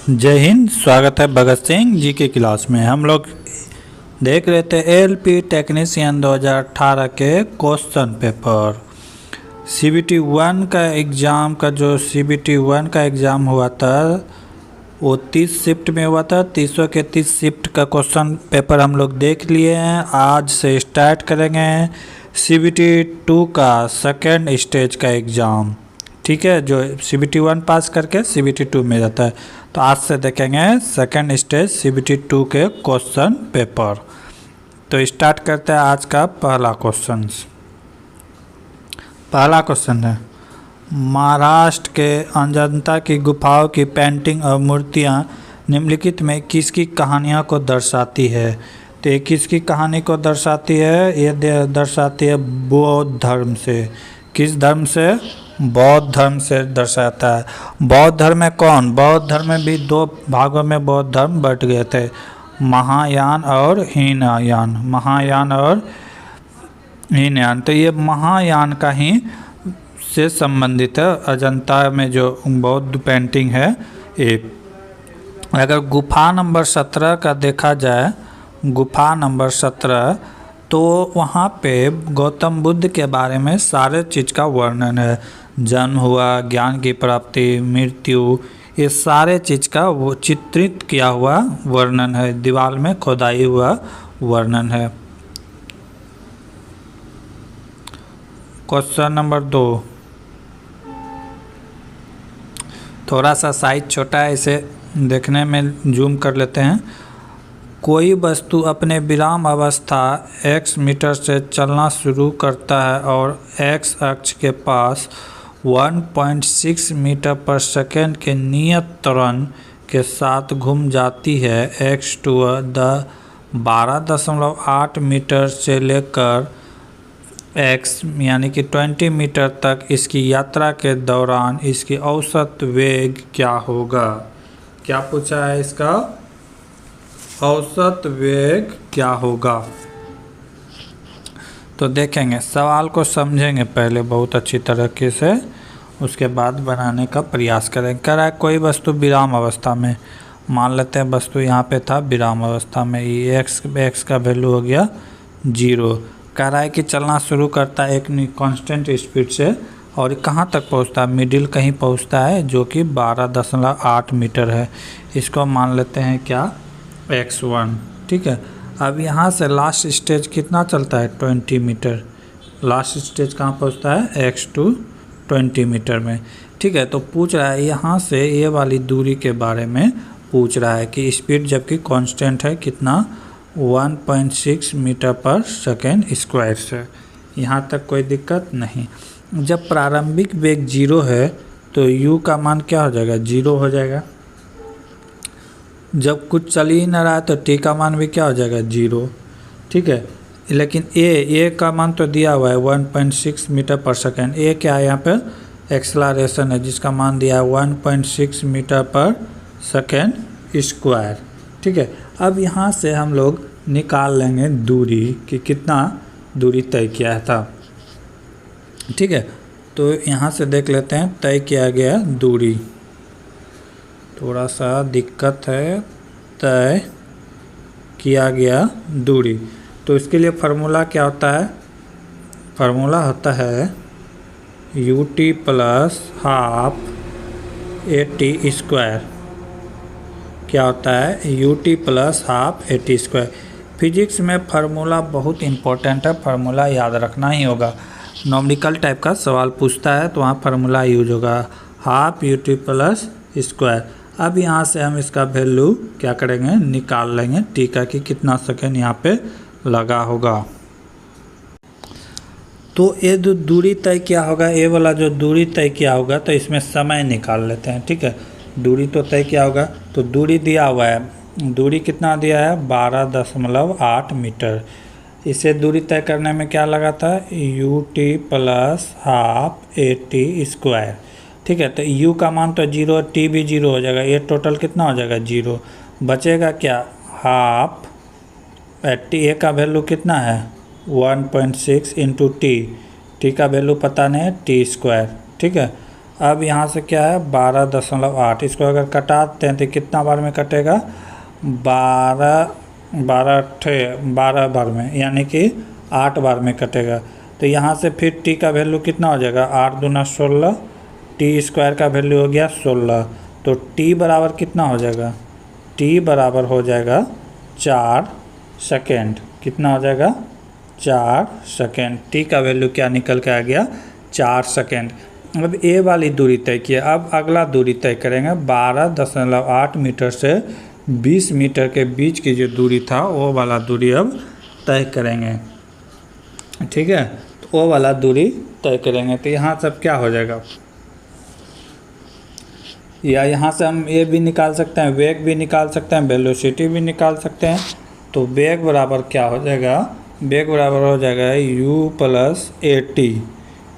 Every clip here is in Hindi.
जय हिंद। स्वागत है भगत सिंह जी के क्लास में। हम लोग देख रहे थे एलपी टेक्नीशियन 2018 के क्वेश्चन पेपर। सीबीटी 1 का एग्ज़ाम का जो सीबीटी 1 का एग्ज़ाम हुआ था वो 30 शिफ्ट में हुआ था। 300 के 30 शिफ्ट का क्वेश्चन पेपर हम लोग देख लिए हैं। आज से स्टार्ट करेंगे सीबीटी 2 का सेकेंड स्टेज का एग्ज़ाम। ठीक है, जो सीबीटी 1 पास करके सीबीटी 2 में जाता है। तो आज से देखेंगे सेकेंड स्टेज सीबीटी 2 के क्वेश्चन पेपर। तो स्टार्ट करते हैं आज का पहला क्वेश्चन। पहला क्वेश्चन है, महाराष्ट्र के अजंता की गुफाओं की पेंटिंग और मूर्तियाँ निम्नलिखित में किसकी कहानियों को दर्शाती है? तो ये किसकी कहानी को दर्शाती है? ये दर्शाती है बौद्ध धर्म से। किस धर्म से? बौद्ध धर्म से दर्शाता है। बौद्ध धर्म में कौन? बौद्ध धर्म में भी दो भागों में बौद्ध धर्म बट गए थे, महायान और हीनयान। महायान और हीनयान। तो ये महायान का ही से संबंधित है। अजंता में जो बौद्ध पेंटिंग है ये। अगर गुफा नंबर 17 का देखा जाए, गुफा नंबर 17, तो वहाँ पे गौतम बुद्ध के बारे में सारे चीज़ का वर्णन है। जन्म हुआ, ज्ञान की प्राप्ति, मृत्यु, ये सारे चीज़ का वो चित्रित किया हुआ वर्णन है। दीवार में खोदाई हुआ वर्णन है। क्वेश्चन नंबर 2, थोड़ा सा साइज छोटा है, इसे देखने में जूम कर लेते हैं। कोई वस्तु अपने विराम अवस्था x मीटर से चलना शुरू करता है और x अक्ष के पास 1.6 मीटर पर सेकेंड के नियत त्वरण के साथ घूम जाती है। x टू 12.8 मीटर से लेकर x यानी कि 20 मीटर तक इसकी यात्रा के दौरान इसकी औसत वेग क्या होगा? क्या पूछा है? इसका औसत वेग क्या होगा? तो देखेंगे, सवाल को समझेंगे पहले बहुत अच्छी तरीके से, उसके बाद बनाने का प्रयास करेंगे। कह रहा है कोई वस्तु विराम अवस्था में, मान लेते हैं वस्तु यहाँ पे था विराम अवस्था में, ये एक्स का वैल्यू हो गया 0। कह रहा है कि चलना शुरू करता है एक कांस्टेंट स्पीड से और कहाँ तक पहुँचता है? मिडिल कहीं पहुँचता है जो कि 12.8 मीटर है। इसको मान लेते हैं क्या? x1। ठीक है, अब यहाँ से लास्ट स्टेज कितना चलता है? 20 मीटर। लास्ट स्टेज कहाँ पहुँचता है? x2 20 मीटर में। ठीक है, तो पूछ रहा है यहाँ से ये वाली दूरी के बारे में पूछ रहा है कि स्पीड जबकि कांस्टेंट है कितना? 1.6 मीटर पर सेकेंड स्क्वायर से। यहाँ तक कोई दिक्कत नहीं। जब प्रारंभिक वेग 0 है तो u का मान क्या हो जाएगा? 0 हो जाएगा। जब कुछ चल ही ना रहा है तो t का मान भी क्या हो जाएगा? 0। ठीक है, लेकिन a का मान तो दिया हुआ है 1.6 मीटर पर सेकेंड। a क्या है? यहाँ पे एक्सलरेशन है जिसका मान दिया है 1.6 मीटर पर सेकेंड स्क्वायर। ठीक है, अब यहाँ से हम लोग निकाल लेंगे दूरी कि कितना दूरी तय किया था। ठीक है, तो यहाँ से देख लेते हैं तय किया गया दूरी। थोड़ा सा दिक्कत है, तय किया गया दूरी। तो इसके लिए फार्मूला क्या होता है? फार्मूला होता है ut plus half AT square. क्या होता है? ut plus half AT square. Physics में फार्मूला बहुत इंपॉर्टेंट है, फार्मूला याद रखना ही होगा। नॉमिकल टाइप का सवाल पूछता है तो वहाँ फार्मूला यूज होगा, हाफ ut प्लस स्क्वायर। अब यहाँ से हम इसका वैल्यू क्या करेंगे? निकाल लेंगे t का कि कितना सेकेंड यहाँ पे लगा होगा। तो ये जो दूरी तय किया होगा, ये वाला जो दूरी तय किया होगा, तो इसमें समय निकाल लेते हैं। ठीक है, दूरी तो तय किया होगा, तो दूरी दिया हुआ है। दूरी कितना दिया है? 12.8 मीटर। इसे दूरी तय करने में क्या लगा था? ut plus half AT square. ठीक है, तो u का मान तो 0, t भी 0 हो जाएगा। ये टोटल कितना हो जाएगा? 0। बचेगा क्या? हाफ a का वैल्यू कितना है? 1.6 इंटू t का वैल्यू पता नहीं है, t स्क्वायर। ठीक है, अब यहाँ से क्या है 12.8, इसको अगर कटाते हैं तो कितना बार में कटेगा 12 बार में, यानी कि 8 बार में कटेगा। तो यहाँ से फिर टी का वैल्यू कितना हो जाएगा 8 दूना 16, टी स्क्वायर का वैल्यू हो गया 16। तो टी बराबर कितना हो जाएगा, टी बराबर हो जाएगा 4 सेकेंड। कितना हो जाएगा 4 सेकेंड। टी का वैल्यू क्या निकल के आ गया 4 सेकेंड। अब ए वाली दूरी तय किया, अब अगला दूरी तय करेंगे 12.8 मीटर से 20 मीटर के बीच की जो दूरी था वो वाला दूरी अब तय करेंगे। ठीक है, तो वो वाला दूरी तय करेंगे। तो यहाँ सब क्या हो जाएगा, या यहाँ से हम ये भी निकाल सकते हैं, वेग भी निकाल सकते हैं, वेलोसिटी भी निकाल सकते हैं। तो वेग बराबर क्या हो जाएगा, वेग बराबर हो जाएगा u plus A T,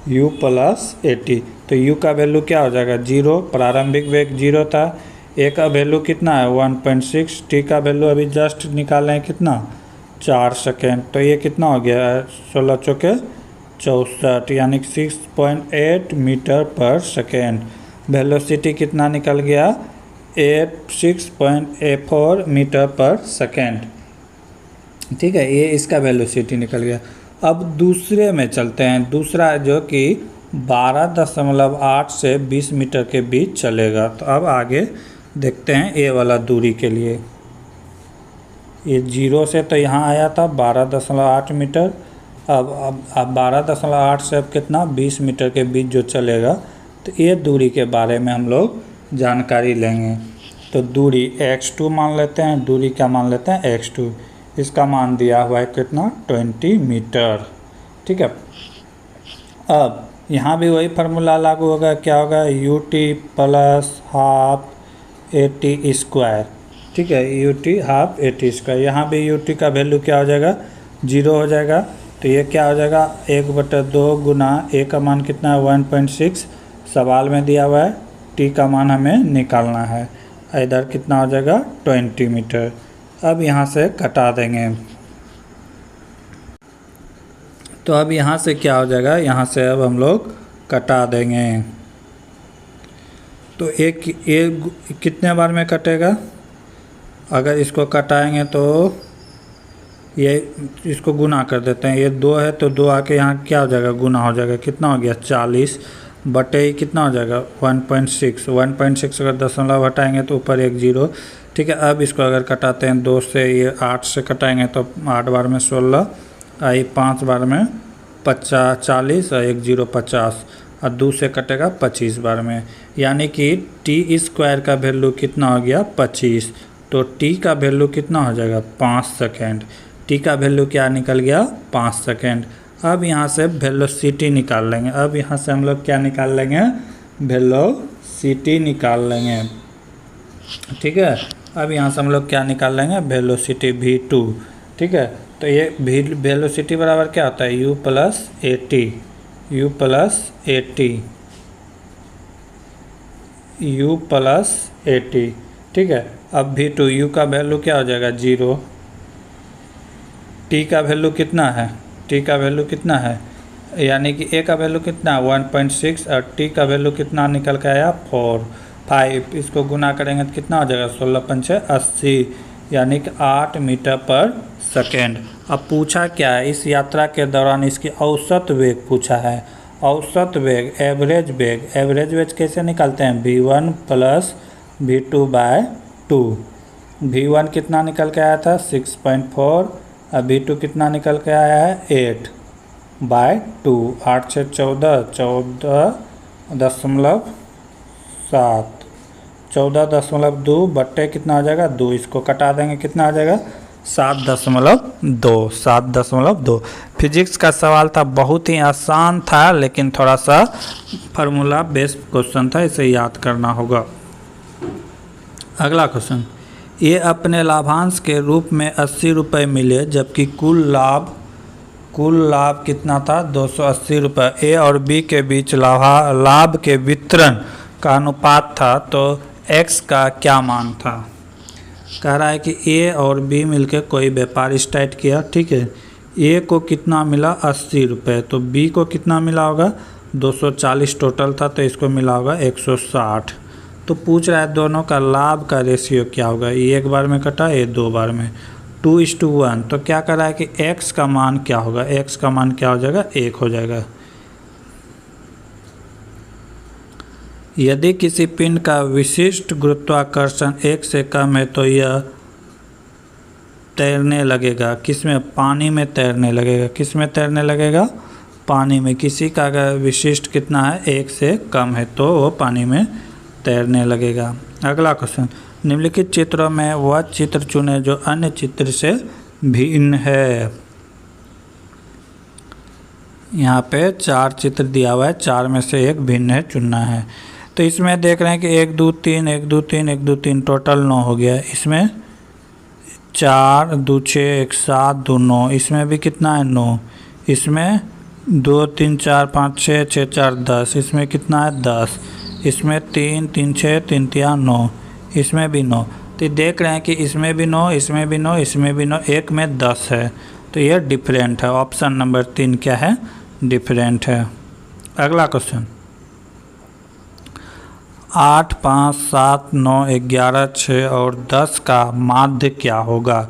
you plus A T. तो u का वैल्यू क्या हो जाएगा 0, प्रारंभिक वेग 0 था। ए का वैल्यू कितना है 1.6, टी का वैल्यू अभी जस्ट निकाले हैं कितना 4 सेकेंड। तो ये कितना हो गया 16 चौके 64, यानी 6.8 मीटर पर सेकेंड। वेलोसिटी कितना निकल गया 6.4 मीटर पर सेकेंड। ठीक है, ये इसका वेलोसिटी निकल गया। अब दूसरे में चलते हैं, दूसरा जो कि 12.8 से 20 मीटर के बीच चलेगा। तो अब आगे देखते हैं ए वाला दूरी के लिए। ये 0 से तो यहाँ आया था 12.8 मीटर, अब 12.8 से अब कितना 20 मीटर के बीच जो चलेगा। तो ये दूरी के बारे में हम लोग जानकारी लेंगे। तो दूरी x2 मान लेते हैं, दूरी क्या मान लेते हैं x2, इसका मान दिया हुआ है कितना 20 मीटर। ठीक है, अब यहाँ भी वही फार्मूला लागू होगा, क्या होगा ut plus half A T square. ठीक है, ut half A T square. यहाँ भी ut का वैल्यू क्या हो जाएगा 0 हो जाएगा। तो ये क्या हो जाएगा 1/2 गुना ए का मान कितना है 1.6, सवाल में दिया हुआ है, टी का मान हमें निकालना है। इधर कितना हो जाएगा 20 मीटर। अब यहाँ से कटा देंगे, तो अब यहाँ से क्या हो जाएगा, यहाँ से अब हम लोग कटा देंगे। तो एक कितने बार में कटेगा, अगर इसको कटाएंगे तो ये इसको गुना कर देते हैं, ये 2 है तो 2 आके यहाँ क्या हो जाएगा गुना हो जाएगा, कितना हो गया 40 बटे कितना हो जाएगा 1.6। 1.6 अगर दशमलव हटाएंगे तो ऊपर एक 0। ठीक है, अब इसको अगर कटाते हैं 2 से, ये 8 से कटाएंगे तो 8 बार में 16, आई 5 बार में 40 और एक 0 50, और 2 से कटेगा 25 बार में, यानी कि टी स्क्वायर का वैल्यू कितना हो गया 25। तो टी का वैल्यू कितना हो जाएगा 5 सेकेंड। टी का वैल्यू क्या निकल गया 5 सेकेंड। अब यहाँ से वेलोसिटी निकाल लेंगे। अब यहाँ से हम लोग क्या निकाल लेंगे, वेलोसिटी निकाल लेंगे। ठीक है, अब यहाँ से हम लोग क्या निकाल लेंगे वेलोसिटी v2। ठीक है, तो ये वेलोसिटी बराबर क्या होता है u plus A T, you plus A T, you plus A T. ठीक है, अब v2 u का वैल्यू क्या हो जाएगा 0, t का वैल्यू कितना है, t का वैल्यू कितना है, यानी कि a का वैल्यू कितना है 1.6 और t का वैल्यू कितना निकल के आया 5। इसको गुना करेंगे तो कितना हो जाएगा 16×5 80, यानी कि 8 मीटर पर सेकेंड। अब पूछा क्या है, इस यात्रा के दौरान इसकी औसत वेग पूछा है। औसत वेग एवरेज वेग, एवरेज वेग कैसे निकालते हैं v1 प्लस v2/2। v1 कितना निकल के आया था 6.4 और v2 कितना निकल के आया है 8/2। 8 से 14, 14.7, 14.2 बट्टे कितना हो जाएगा 2, इसको कटा देंगे कितना आ जाएगा 7.2, 7.2। फिजिक्स का सवाल था, बहुत ही आसान था, लेकिन थोड़ा सा फार्मूला बेस्ड क्वेश्चन था, इसे याद करना होगा। अगला क्वेश्चन, ये अपने लाभांश के रूप में 80 रुपये मिले, जबकि कुल लाभ कितना था 280 रुपये। ए और बी के बीच लाभ के वितरण का अनुपात था, तो एक्स का क्या मान था। कह रहा है कि ए और बी मिलकर कोई व्यापार स्टार्ट किया। ठीक है, ए को कितना मिला 80 रुपये, तो बी को कितना मिला होगा 240 टोटल था तो इसको मिला होगा 160। तो पूछ रहा है दोनों का लाभ का रेशियो क्या होगा, ये एक बार में कटा, ये 2 बार में, 2:1। तो क्या कर रहा है कि x का मान क्या होगा, x का मान क्या हो जाएगा, 1 हो जाएगा। यदि किसी पिंड का विशिष्ट गुरुत्वाकर्षण 1 से कम है तो यह तैरने लगेगा, किसमें, पानी में तैरने लगेगा, किसमें तैरने लगेगा, पानी में। किसी का अगर विशिष्ट कितना है, 1 से कम है तो वो पानी में तैरने लगेगा। अगला क्वेश्चन, निम्नलिखित चित्रों में वह चित्र चुने जो अन्य चित्र से भिन्न है। यहाँ पे 4 चित्र दिया हुआ है, 4 में से एक भिन्न है, चुनना है। तो इसमें देख रहे हैं कि 1 2 3 1 2 3 1 2 3 टोटल 9 हो गया। इसमें 4 2 6 1 7 2 9, इसमें भी कितना है, 9। इसमें 2 3 4 5 6 6 4 10, इसमें कितना है, 10। इसमें 3 3 6 3 3 9, इसमें भी 9। तो देख रहे हैं कि इसमें भी 9, इसमें भी 9, इसमें भी 9, एक में 10 है, तो ये डिफरेंट है। ऑप्शन नंबर 3 क्या है, डिफरेंट है। अगला क्वेश्चन, 8 5 7 9 11 6 और 10 का माध्य क्या होगा।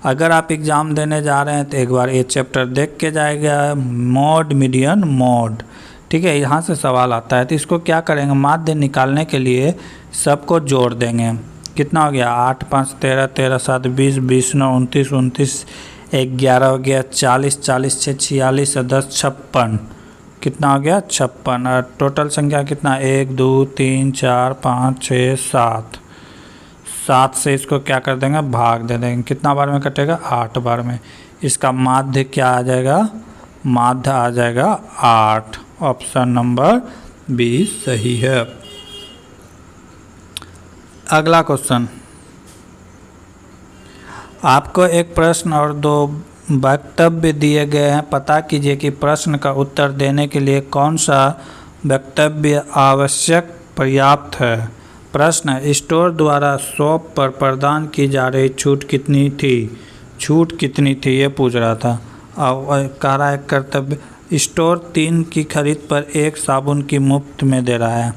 अगर आप एग्ज़ाम देने जा रहे हैं तो एक बार ये चैप्टर देख के जाएगा, मॉड मीडियन मोड, ठीक है, यहाँ से सवाल आता है। तो इसको क्या करेंगे, माध्य निकालने के लिए सबको जोड़ देंगे। कितना हो गया, 8 5 13 13 7 20 20 9 29 29 11 हो गया, 40 40 6 46 10 56, कितना हो गया, 56। और टोटल संख्या कितना, 1 2 3 4 5 6 7, 7 से इसको क्या कर देंगे, भाग दे देंगे। कितना बार में कटेगा, 8 बार में। इसका माध्य क्या आ जाएगा, माध्य आ जाएगा 8। ऑप्शन नंबर बी सही है। अगला क्वेश्चन, आपको एक प्रश्न और 2 वक्तव्य दिए गए हैं। पता कीजिए कि प्रश्न का उत्तर देने के लिए कौन सा वक्तव्य आवश्यक पर्याप्त है। प्रश्न, स्टोर द्वारा शॉप पर प्रदान की जा रही छूट कितनी थी, छूट कितनी थी, ये पूछ रहा था। और कह रहा है कर्तव्य, स्टोर 3 की खरीद पर 1 साबुन की मुफ्त में दे रहा है।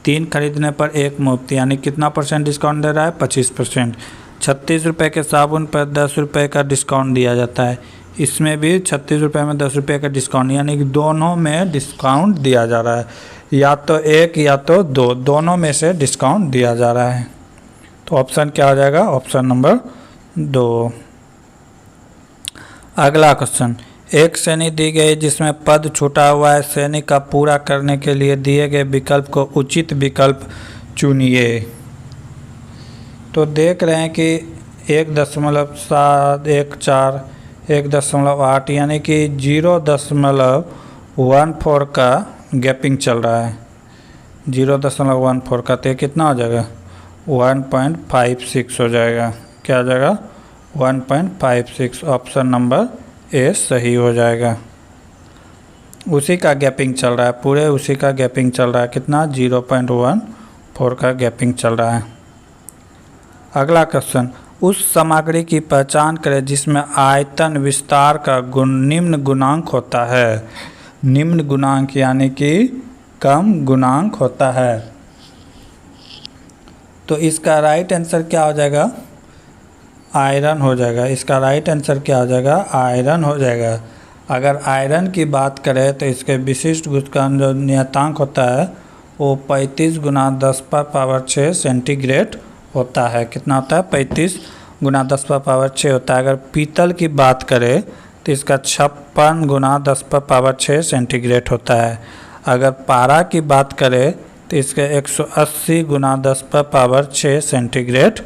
3 खरीदने पर 1 मुफ्त, यानी कितना % डिस्काउंट दे रहा है, 25%। 36 रुपये के साबुन पर 10 रुपये का डिस्काउंट दिया जाता है। इसमें भी 36 रुपये में 10 रुपये का डिस्काउंट, यानी कि दोनों में डिस्काउंट दिया जा रहा है, या तो 1 या तो 2, दोनों में से डिस्काउंट दिया जा रहा है। तो ऑप्शन क्या हो जाएगा, ऑप्शन नंबर 2। अगला क्वेश्चन, एक श्रेणी दी गई जिसमें पद छूटा हुआ है। श्रेणी का पूरा करने के लिए दिए गए विकल्प को उचित विकल्प चुनिए। तो देख रहे हैं कि 1.7 14 1.8, यानी कि 0.14 का गैपिंग चल रहा है, 0.14 का। तो कितना हो जाएगा, 1.56 हो जाएगा। क्या हो जाएगा, 1.56। ऑप्शन नंबर ए सही हो जाएगा। उसी का गैपिंग चल रहा है, पूरे उसी का गैपिंग चल रहा है। कितना, 0.14 का गैपिंग चल रहा है। अगला क्वेश्चन, उस सामग्री की पहचान करें जिसमें आयतन विस्तार का निम्न गुणांक होता है। निम्न गुणांक यानी कि कम गुणांक होता है। तो इसका राइट आंसर क्या हो जाएगा, आयरन हो जाएगा। इसका राइट आंसर क्या हो जाएगा, आयरन हो जाएगा। अगर आयरन की बात करें तो इसके विशिष्ट गुरुत्वाकर्षण जो नियतांक होता है वो 35 × 10⁻6 सेंटीग्रेड होता है। कितना होता है, 35 × 10⁻6 होता है। अगर पीतल की बात करें तो इसका 56 × 10⁻6 सेंटीग्रेड होता है। अगर पारा की बात करें तो इसका 180 × 10⁻6 सेंटीग्रेड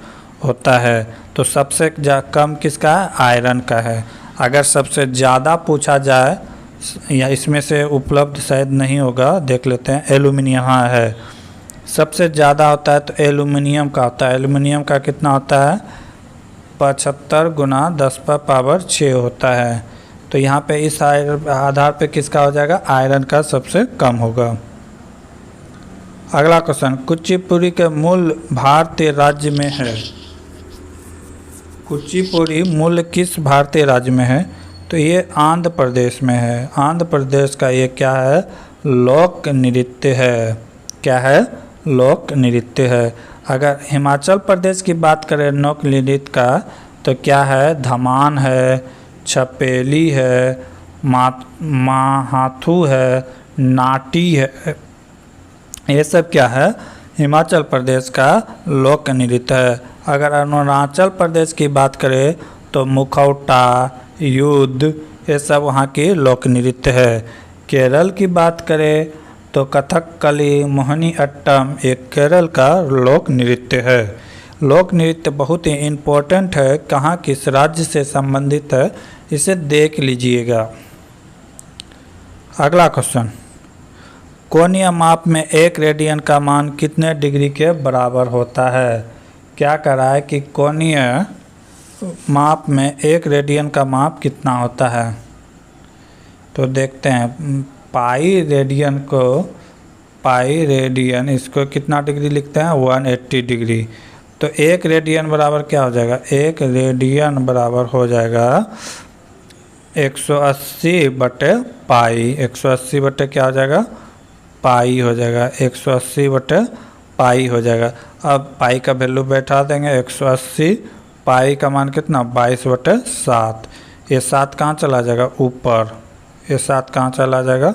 होता है। तो सबसे कम किसका है, आयरन का है। अगर सबसे ज़्यादा पूछा जाए, या इसमें से उपलब्ध शायद नहीं होगा, देख लेते हैं, एल्युमिनियम हाँ है। सबसे ज़्यादा होता है तो एल्युमिनियम का होता है। एल्युमिनियम का कितना होता है, 75 × 10⁻6 होता है। तो यहाँ पे इस आधार पे किसका हो जाएगा, आयरन का सबसे कम होगा। अगला क्वेश्चन, कुचिपुड़ी के मूल भारतीय राज्य में है। कुचिपुड़ी मूल किस भारतीय राज्य में है, तो ये आंध्र प्रदेश में है। आंध्र प्रदेश का ये क्या है, लोक नृत्य है। क्या है? लोक नृत्य है। अगर हिमाचल प्रदेश की बात करें लोक नृत्य का तो क्या है? धमान है, छपेली है, महाथू है, नाटी है। ये सब क्या है? हिमाचल प्रदेश का लोक नृत्य है। अगर अरुणाचल प्रदेश की बात करें तो मुखौटा, युद्ध, ये सब वहाँ की लोक नृत्य है। केरल की बात करें तो कथकली, मोहिनी अट्टम एक केरल का लोक नृत्य है। लोक नृत्य बहुत ही इम्पोर्टेंट है, कहाँ किस राज्य से संबंधित है इसे देख लीजिएगा। अगला क्वेश्चन, कोणीय माप में 1 रेडियन का मान कितने डिग्री के बराबर होता है? क्या कह रहा है कि कोणीय माप में 1 रेडियन का माप कितना होता है? तो देखते हैं, पाई रेडियन इसको कितना डिग्री लिखते हैं? 180 डिग्री। तो 1 रेडियन बराबर क्या हो जाएगा? 1 रेडियन बराबर हो जाएगा 180 बटे पाई। 180 बटे क्या हो जाएगा? पाई हो जाएगा। 180 बटे पाई हो जाएगा। अब पाई का वैल्यू बैठा देंगे 180, पाई का मान कितना? 22/7। ये 7 कहाँ चला जाएगा? ऊपर। ये 7 कहाँ चला जाएगा?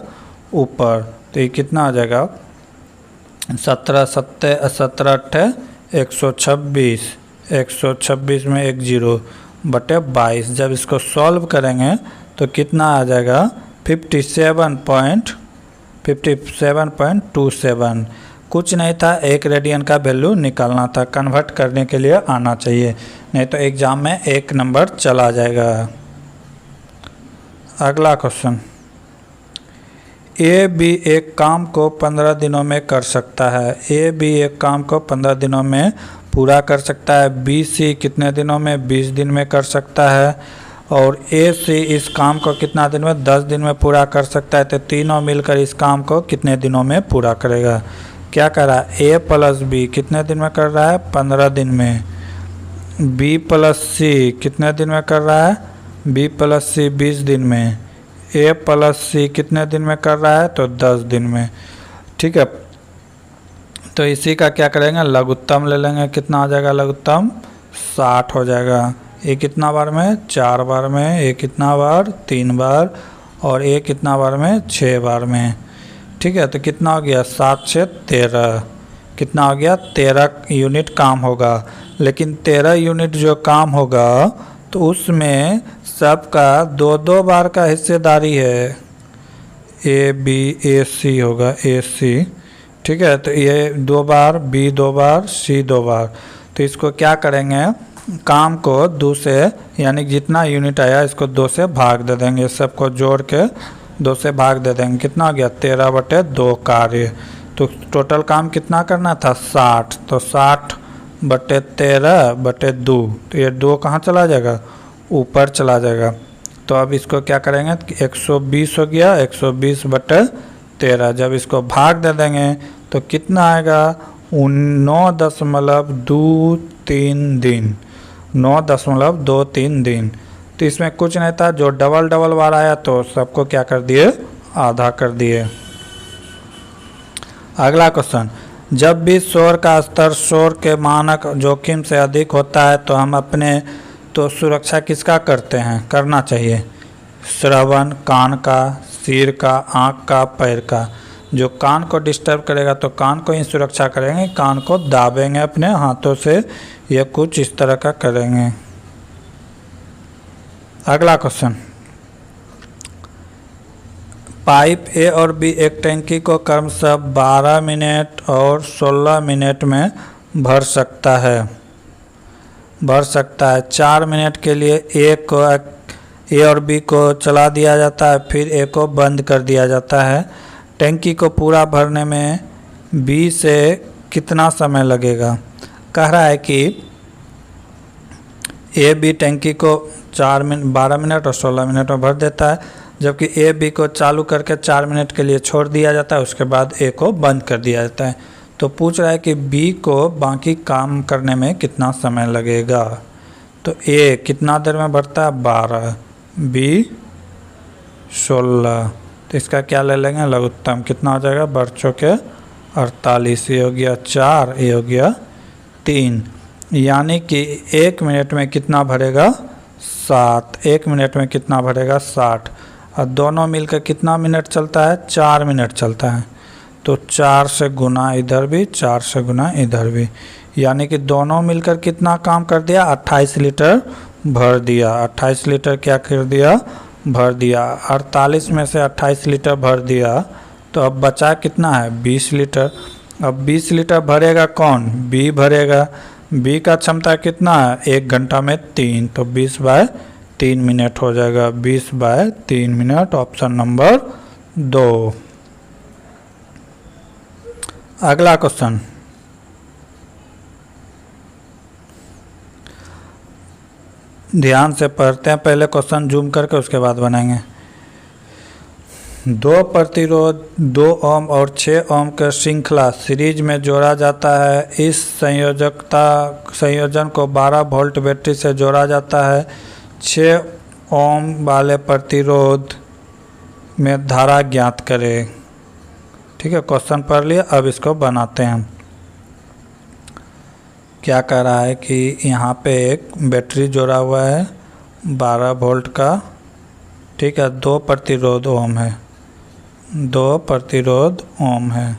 ऊपर। तो ये कितना आ जाएगा? 17 126। 126 में 1 0 बटे 22। जब इसको सॉल्व करेंगे तो कितना आ जाएगा? 57.27 कुछ नहीं था, 1 रेडियन का वैल्यू निकालना था। कन्वर्ट करने के लिए आना चाहिए, नहीं तो एग्ज़ाम में 1 नंबर चला जाएगा। अगला क्वेश्चन, ए बी एक काम को 15 दिनों में कर सकता है। ए बी एक काम को 15 दिनों में पूरा कर सकता है। बी सी कितने दिनों में? 20 दिन में कर सकता है। और ए सी इस काम को कितना दिन में? 10 दिन में पूरा कर सकता है। तो तीनों मिलकर इस काम को कितने दिनों में पूरा करेगा? क्या कर रहा है? ए प्लस बी कितने दिन में कर रहा है? 15 दिन में। बी प्लस सी कितने दिन में कर रहा है? बी प्लस सी 20 दिन में। ए प्लस सी कितने दिन में कर रहा है? तो 10 दिन में। ठीक है, तो इसी का क्या करेंगे? लघुत्तम ले लेंगे। कितना आ जाएगा लघुत्तम? 60 हो जाएगा। ए कितना बार में? 4 बार में। ए कितना बार? 3 बार। और ए कितना बार में? 6 बार में। ठीक है, तो कितना हो गया? 7 से 13 कितना हो गया? 13 यूनिट काम होगा। लेकिन 13 यूनिट जो काम होगा तो उसमें सबका 2-2 बार का हिस्सेदारी है। ए बी ए सी होगा, ए सी। ठीक है, तो ये 2 बार, बी 2 बार, सी 2 बार। तो इसको क्या करेंगे? काम को 2 से, यानी जितना यूनिट आया इसको 2 से भाग दे देंगे। सबको जोड़ के 2 से भाग दे देंगे। कितना हो गया? 13/2 कार्य। तो टोटल काम कितना करना था? 60। तो 60/13/2। तो ये 2 कहाँ चला जाएगा? ऊपर चला जाएगा। तो अब इसको क्या करेंगे? 120 हो गया। 120/13। जब इसको भाग दे देंगे तो कितना आएगा? 9.23 दिन। 9.23 दिन। तो इसमें कुछ नहीं था, जो डबल बार आया तो सबको क्या कर दिए? आधा कर दिए। अगला क्वेश्चन, जब भी शोर का स्तर शोर के मानक जोखिम से अधिक होता है तो हम अपने सुरक्षा किसका करते हैं? करना चाहिए श्रवण, कान का, सिर का, आँख का, पैर का। जो कान को डिस्टर्ब करेगा तो कान को ही सुरक्षा करेंगे। कान को दाबेंगे अपने हाथों से, ये कुछ इस तरह का करेंगे। अगला क्वेश्चन, पाइप ए और बी एक टैंकी को क्रमशः 12 मिनट और 16 मिनट में भर सकता है। 4 मिनट के लिए ए और बी को चला दिया जाता है, फिर ए को बंद कर दिया जाता है। टैंकी को पूरा भरने में बी से कितना समय लगेगा? कह रहा है कि ए बी टैंकी को 12 मिनट और 16 मिनट में भर देता है, जबकि ए बी को चालू करके 4 मिनट के लिए छोड़ दिया जाता है, उसके बाद ए को बंद कर दिया जाता है। तो पूछ रहा है कि बी को बाकी काम करने में कितना समय लगेगा? तो ए कितना देर में भरता है? 12, बी 16। तो इसका क्या ले लेंगे लघुत्तम, कितना हो जाएगा बढ़ चौके 48, ये हो गया 4, ये हो गया 3, यानी कि 1 मिनट में कितना भरेगा 7, 1 मिनट में कितना भरेगा 60, और दोनों मिलकर कितना मिनट चलता है 4 मिनट चलता है। तो 4 से गुना इधर भी, 4 से गुना इधर भी, यानी कि दोनों मिलकर कितना काम कर दिया 28 लीटर भर दिया। 28 लीटर क्या कर दिया भर दिया। 48 में से 28 लीटर भर दिया, तो अब बचा कितना है 20 लीटर। अब 20 लीटर भरेगा कौन, बी भरेगा। बी का क्षमता कितना है 1 घंटा में 3, तो 20/3 मिनट हो जाएगा, 20/3 मिनट, ऑप्शन नंबर 2। अगला क्वेश्चन, ध्यान से पढ़ते हैं, पहले क्वेश्चन जूम करके उसके बाद बनाएंगे। 2 प्रतिरोध 2 ओम और 6 ओम का श्रृंखला सीरीज में जोड़ा जाता है। इस संयोजन को 12 वोल्ट बैटरी से जोड़ा जाता है। 6 ओम वाले प्रतिरोध में धारा ज्ञात करें। ठीक है, क्वेश्चन पढ़ लिया, अब इसको बनाते हैं। क्या कह रहा है कि यहाँ पे एक बैटरी जोड़ा हुआ है 12 वोल्ट का, ठीक है, 2 प्रतिरोध ओम है, 2 प्रतिरोध ओम है।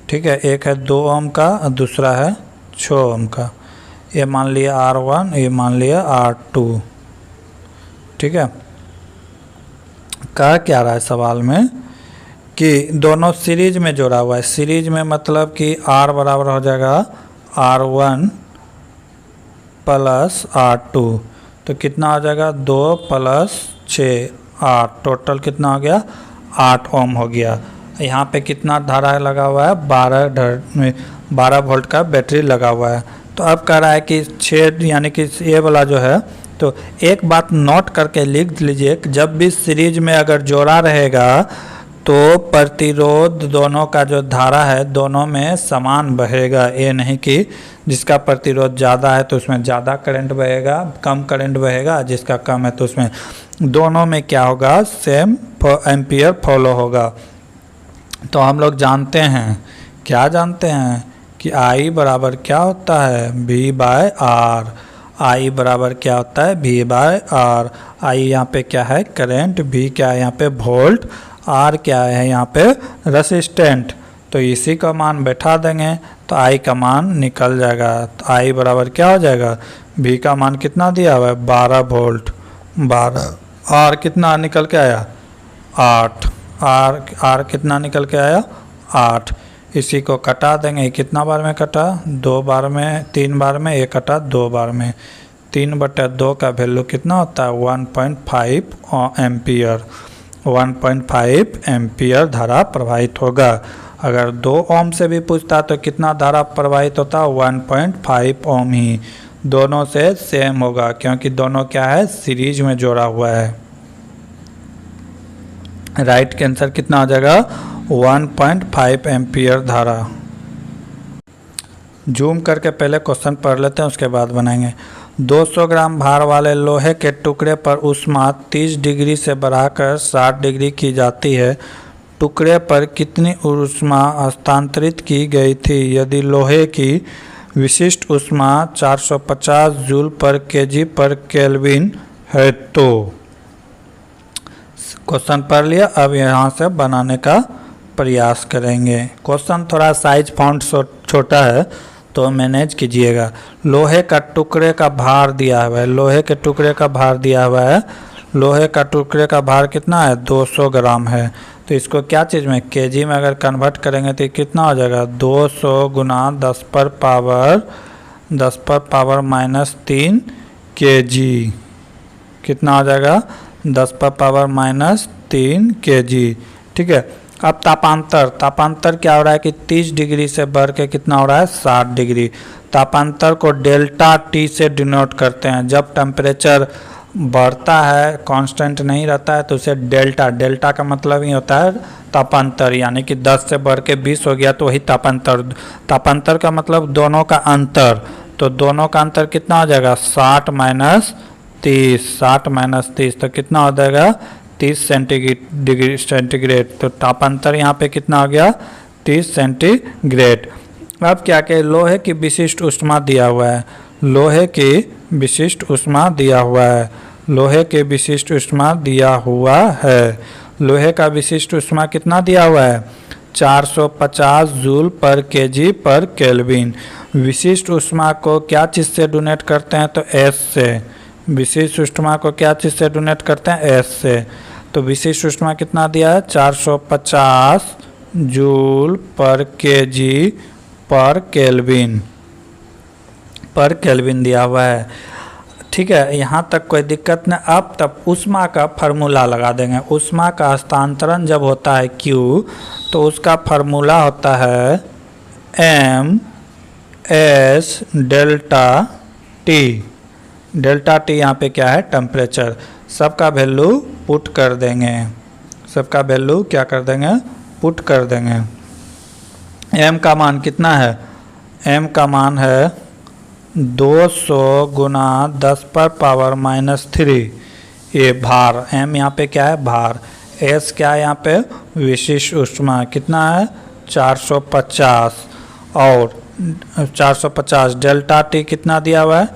ठीक है, एक है 2 ओम का और दूसरा है 6 ओम का। ये मान लिया R1, ये मान लिया R2। ठीक है, कहा क्या रहा है सवाल में कि दोनों सीरीज में जोड़ा हुआ है। सीरीज में मतलब कि R बराबर हो जाएगा R1 प्लस R2, तो कितना हो जाएगा 2 + 6 8, टोटल कितना हो गया 8 ओम हो गया। यहाँ पे कितना धारा लगा हुआ है 12 वोल्ट का बैटरी लगा हुआ है। तो अब कह रहा है कि 6 यानी कि ये वाला जो है, तो एक बात नोट करके लिख लीजिए, जब भी सीरीज में अगर जोड़ा रहेगा तो प्रतिरोध दोनों का जो धारा है दोनों में समान बहेगा। ये नहीं कि जिसका प्रतिरोध ज़्यादा है तो उसमें ज़्यादा करंट बहेगा, कम करंट बहेगा, जिसका कम है तो उसमें, दोनों में क्या होगा सेम एम्पियर फॉलो होगा। तो हम लोग जानते हैं, क्या जानते हैं कि I बराबर क्या होता है V/R। I बराबर क्या होता है V/R। I यहाँ पे क्या है करंट, V क्या है यहाँ पे वोल्ट, R क्या है यहाँ पे रेसिस्टेंट। तो इसी का मान बैठा देंगे तो I का मान निकल जाएगा। तो I बराबर क्या हो जाएगा, V का मान कितना दिया हुआ है 12 वोल्ट, 12, R कितना निकल के आया 8, R कितना निकल के आया 8। इसी को कटा देंगे, कितना बार में कटा 2 बार में, 3 बार में, ये कटा 2 बार में। 3/2 का वैल्यू कितना होता है 1.5 एम्पियर। 1.5 एम्पियर धारा प्रवाहित होगा। अगर 2 ओम से भी पूछता तो कितना धारा प्रवाहित होता 1.5 ओम ही। दोनों से सेम होगा क्योंकि दोनों क्या है सीरीज में जोड़ा हुआ है। राइट के आंसर कितना हो जाएगा 1.5 एम्पियर धारा। जूम करके पहले क्वेश्चन पढ़ लेते हैं उसके बाद बनाएंगे। 200 ग्राम भार वाले लोहे के टुकड़े पर ऊष्मा 30 डिग्री से बढ़ाकर 60 डिग्री की जाती है। टुकड़े पर कितनी ऊष्मा हस्तांतरित की गई थी यदि लोहे की विशिष्ट ऊष्मा 450 जूल पर केजी पर केल्विन है तो। क्वेश्चन पढ़ लिया, अब यहाँ से बनाने का प्रयास करेंगे। क्वेश्चन थोड़ा साइज फॉन्ट छोटा है तो मैनेज कीजिएगा। लोहे का टुकड़े का भार दिया हुआ है, लोहे के टुकड़े का भार दिया हुआ है। लोहे का टुकड़े का भार कितना है 200 ग्राम है। तो इसको क्या चीज़ में केजी में अगर कन्वर्ट करेंगे तो कितना हो जाएगा 200 गुना 10 पर पावर -3 केजी। कितना हो जाएगा 10 पर पावर -3 केजी। ठीक है, अब तापांतर क्या हो रहा है कि 30 डिग्री से बढ़ के कितना हो रहा है 60 डिग्री। तापांतर को डेल्टा टी से डिनोट करते हैं। जब टेम्परेचर बढ़ता है कांस्टेंट नहीं रहता है तो उसे डेल्टा का मतलब ही होता है तापांतर, यानी कि 10 से बढ़ के 20 हो गया तो वही तापांतर का मतलब दोनों का अंतर। तो दोनों का अंतर कितना हो जाएगा 60 - 30, 60 माइनस 30 तो कितना हो जाएगा 30 डिग्री सेंटीग्रेड। तो तापांतर यहाँ पे कितना हो गया 30 सेंटीग्रेड। अब क्या कहें, लोहे की विशिष्ट ऊष्मा दिया हुआ है, लोहे की विशिष्ट ऊष्मा दिया हुआ है, लोहे के विशिष्ट ऊष्मा दिया हुआ है। लोहे का विशिष्ट ऊष्मा कितना दिया हुआ है 450 जूल पर केजी पर केल्विन। विशिष्ट ऊष्मा को क्या चीज़ से डोनेट करते हैं तो एस से। विशिष्ट ऊष्मा को क्या चीज़ से डोनेट करते हैं एस से। तो विशिष्ट ऊष्मा कितना दिया है 450 जूल पर केजी पर केल्विन दिया हुआ है। ठीक है, यहाँ तक कोई दिक्कत नहीं। अब तब ऊष्मा का फार्मूला लगा देंगे। ऊष्मा का हस्तांतरण जब होता है Q तो उसका फार्मूला होता है m s delta T। Delta T यहाँ पे क्या है टेम्परेचर। सबका वैल्यू पुट कर देंगे, सबका वैल्यू क्या कर देंगे पुट कर देंगे। m का मान कितना है, m का मान है 200 गुना 10 पर पावर -3। ये भार, m यहाँ पे क्या है भार, s क्या है यहाँ पे विशिष्ट ऊष्मा कितना है 450 और 450 डेल्टा T कितना दिया हुआ है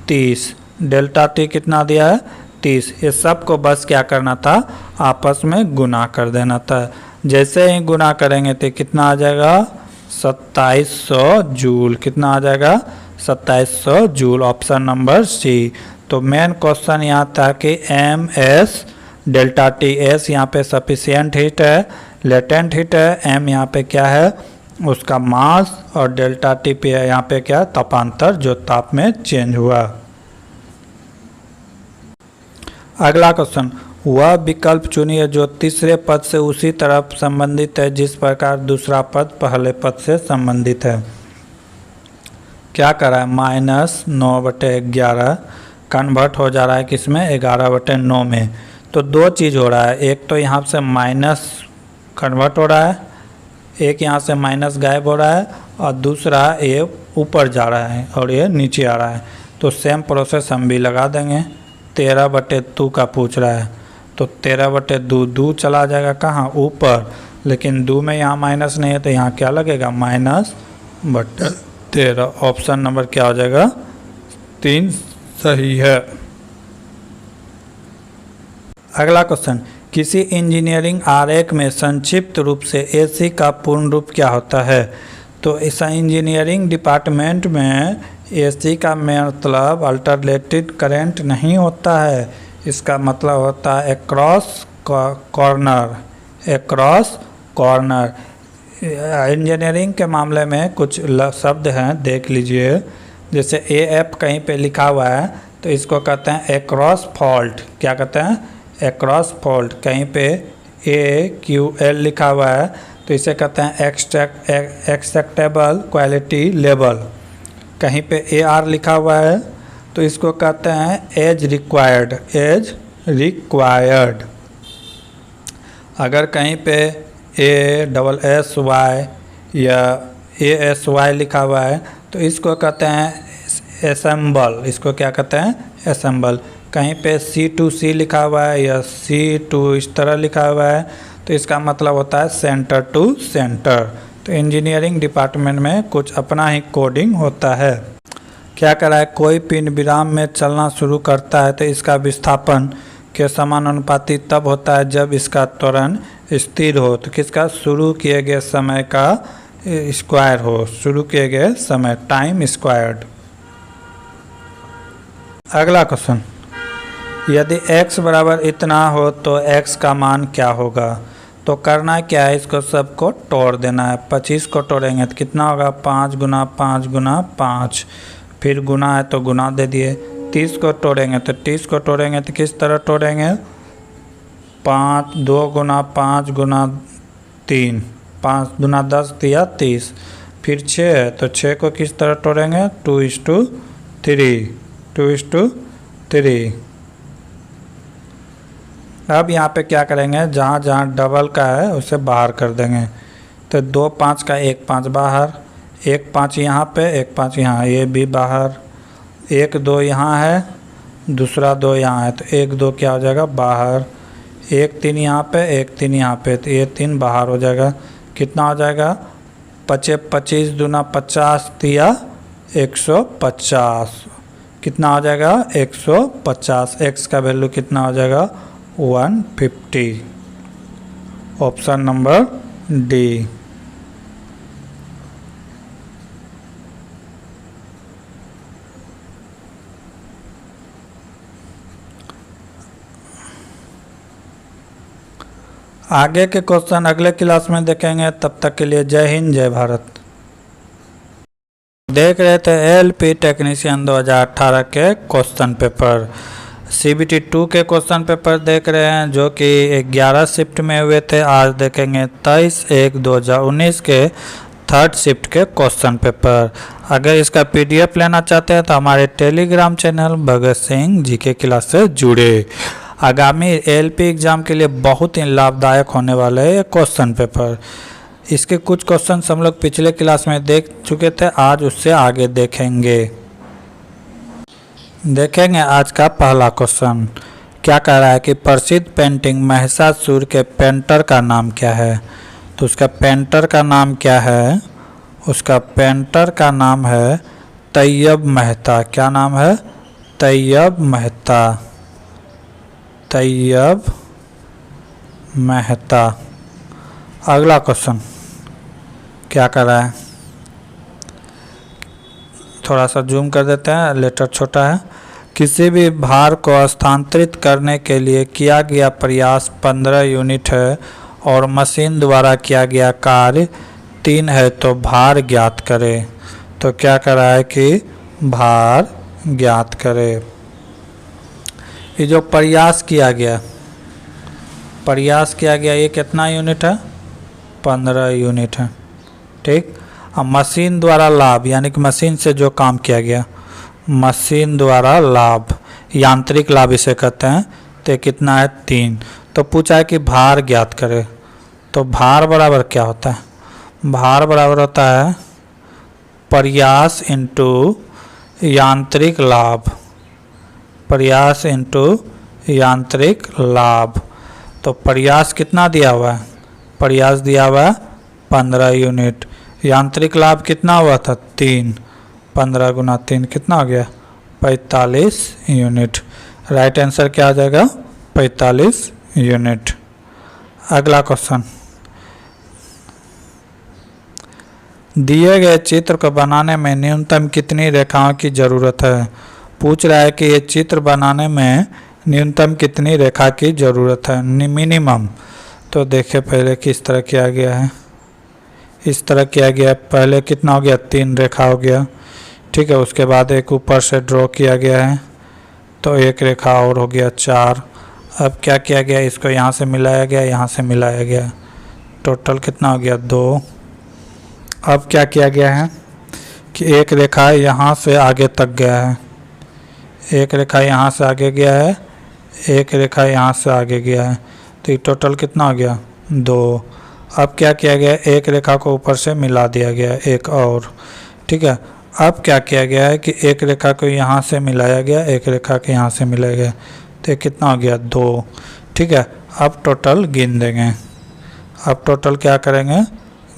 30, डेल्टा T कितना दिया है 30। ये सब को बस क्या करना था आपस में गुना कर देना था। जैसे ही गुना करेंगे तो कितना आ जाएगा 2700 जूल। कितना आ जाएगा 2700 जूल, ऑप्शन नंबर सी। तो मेन क्वेश्चन यहाँ था कि M S delta T. S यहाँ पे सफिशिएंट हीट है, लेटेंट हीट है। एम यहाँ पे क्या है उसका मास और डेल्टा टी पे यहाँ पे क्या तापांतर जो ताप में चेंज हुआ। अगला क्वेश्चन, वह विकल्प चुनिए जो तीसरे पद से उसी तरफ संबंधित है जिस प्रकार दूसरा पद पहले पद से संबंधित है। क्या कर रहा है -9/11 कन्वर्ट हो जा रहा है किसमें 11/9 में। तो दो चीज़ हो रहा है, एक तो यहाँ से माइनस कन्वर्ट हो रहा है, एक यहाँ से माइनस गायब हो रहा है और दूसरा ये ऊपर जा रहा है और ये नीचे आ रहा है। तो सेम प्रोसेस हम भी लगा देंगे। 13/2 का पूछ रहा है तो 13/2 2 चला जाएगा कहाँ ऊपर, लेकिन 2 में यहाँ माइनस नहीं है तो यहाँ क्या लगेगा -13। ऑप्शन नंबर क्या हो जाएगा 3 सही है। अगला क्वेश्चन, किसी इंजीनियरिंग आरेख में संक्षिप्त रूप से एसी का पूर्ण रूप क्या होता है। तो इस इंजीनियरिंग डिपार्टमेंट में एसी का मतलब अल्टरनेटिंग करंट नहीं होता है, इसका मतलब होता है across corner, across corner. Engineering के मामले में कुछ शब्द हैं देख लीजिए, जैसे AF कहीं पे लिखा हुआ है तो इसको कहते हैं एक्रॉस फॉल्ट। क्या कहते हैं एक्रॉस फॉल्ट। कहीं पे AQL लिखा हुआ है तो इसे कहते हैं एक्सेप्टेबल क्वालिटी लेवल। कहीं पे AR लिखा हुआ है तो इसको कहते हैं एज रिक्वायर्ड, एज रिक्वायर्ड। अगर कहीं पे ASSY या ASY लिखा हुआ है तो इसको कहते हैं असेंबल, इसको क्या कहते हैं असेंबल। कहीं पे C2C लिखा हुआ है या C2 इस तरह लिखा हुआ है तो इसका मतलब होता है सेंटर टू सेंटर। तो इंजीनियरिंग डिपार्टमेंट में कुछ अपना ही कोडिंग होता है। क्या करा है, कोई पिंड विराम में चलना शुरू करता है तो इसका विस्थापन के समानुपाती तब होता है जब इसका त्वरण स्थिर हो। तो किसका शुरू किए गए समय का स्क्वायर हो, शुरू किए गए समय टाइम स्क्वायर्ड। अगला क्वेश्चन, यदि x बराबर इतना हो तो x का मान क्या होगा। तो करना क्या है, इसको सबको तोड़ देना है। 25 को तोड़ेंगे तो कितना होगा 5 गुना 5 गुना 5, फिर गुना है तो गुना दे दिए। 30 को तोड़ेंगे तो 30 को तोड़ेंगे तो किस तरह तोड़ेंगे 5 2 गुना 5 गुना 3, 5 गुना 10 दिया 30। फिर 6 है तो 6 को किस तरह तोड़ेंगे 2:3, 2:3। अब यहाँ पे क्या करेंगे, जहाँ जहाँ डबल का है उसे बाहर कर देंगे। तो 2 5 का 1 5 बाहर, 1 5 यहाँ पे 1 5 यहाँ, ये भी बाहर। 1 2 यहाँ है दूसरा 2 यहाँ है, तो 1 2 क्या हो जाएगा बाहर, 1 3 यहाँ पे, 1 3 यहाँ पे, तो ये 3 बाहर हो जाएगा। कितना हो जाएगा 25 दूना 50 दिया 150, कितना हो जाएगा 150। x का वैल्यू कितना हो जाएगा 150। Option number D. आगे के क्वेश्चन अगले क्लास में देखेंगे, तब तक के लिए जय हिंद जय भारत। देख रहे थे एलपी टेक्नीशियन 2018 के क्वेश्चन पेपर, सीबीटी 2 के क्वेश्चन पेपर देख रहे हैं जो कि 11 शिफ्ट में हुए थे। आज देखेंगे 23/1/2019 के थर्ड शिफ्ट के क्वेश्चन पेपर। अगर इसका पीडीएफ लेना चाहते हैं तो हमारे Telegram channel Bhagat Singh GK class से जुड़े। आगामी एलपी एग्ज़ाम के लिए बहुत ही लाभदायक होने वाला है ये क्वेश्चन पेपर। इसके कुछ क्वेश्चन हम लोग पिछले क्लास में देख चुके थे, आज उससे आगे देखेंगे। आज का पहला क्वेश्चन क्या कह रहा है कि प्रसिद्ध पेंटिंग महिषासुर के पेंटर का नाम क्या है। तो उसका पेंटर का नाम क्या है, उसका पेंटर का नाम है तैयब मेहता। क्या नाम है, तैयब मेहता, तैयब मेहता। अगला क्वेश्चन क्या कर रहा है, थोड़ा सा जूम कर देते हैं, लेटर छोटा है। किसी भी भार को स्थानांतरित करने के लिए किया गया प्रयास 15 यूनिट है और मशीन द्वारा किया गया कार्य 3 है, तो भार ज्ञात करें। तो क्या कर रहा है कि भार ज्ञात करें। ये जो प्रयास किया गया ये कितना यूनिट है, 15 यूनिट है, ठीक। अब मशीन द्वारा लाभ यानी कि मशीन से जो काम किया गया, मशीन द्वारा लाभ, यांत्रिक लाभ इसे कहते हैं, तो कितना है 3। तो पूछा है कि भार ज्ञात करे। तो भार बराबर क्या होता है, भार बराबर होता है प्रयास इंटू यांत्रिक लाभ, प्रयास इंटू यांत्रिक लाभ। तो प्रयास कितना दिया हुआ है, प्रयास दिया हुआ है 15 यूनिट, यांत्रिक लाभ कितना हुआ था 3, 15 गुना 3 कितना हो गया 45 यूनिट। राइट आंसर क्या आ जाएगा 45 यूनिट। अगला क्वेश्चन, दिए गए चित्र को बनाने में न्यूनतम कितनी रेखाओं की ज़रूरत है। पूछ रहा है कि ये चित्र बनाने में न्यूनतम कितनी रेखा की ज़रूरत है, मिनिमम। तो देखिए पहले किस तरह किया गया है, इस तरह किया गया है। पहले कितना हो गया 3 रेखा हो गया, ठीक है। उसके बाद एक ऊपर से ड्रॉ किया गया है, तो एक रेखा और हो गया 4। अब क्या किया गया, इसको यहाँ से मिलाया गया, यहाँ से मिलाया गया, टोटल कितना हो गया 2। अब क्या किया गया है कि एक रेखा यहाँ से आगे तक गया है, एक रेखा यहाँ से आगे गया है, एक रेखा यहाँ से आगे गया है, तो ये टोटल कितना हो गया 2। अब क्या किया गया, एक रेखा को ऊपर से मिला दिया गया एक और, ठीक है। अब क्या किया गया है कि एक रेखा को यहाँ से मिलाया गया, एक रेखा के यहाँ से मिलाया गया, तो कितना हो गया 2, ठीक है। अब टोटल गिन देंगे, अब टोटल क्या करेंगे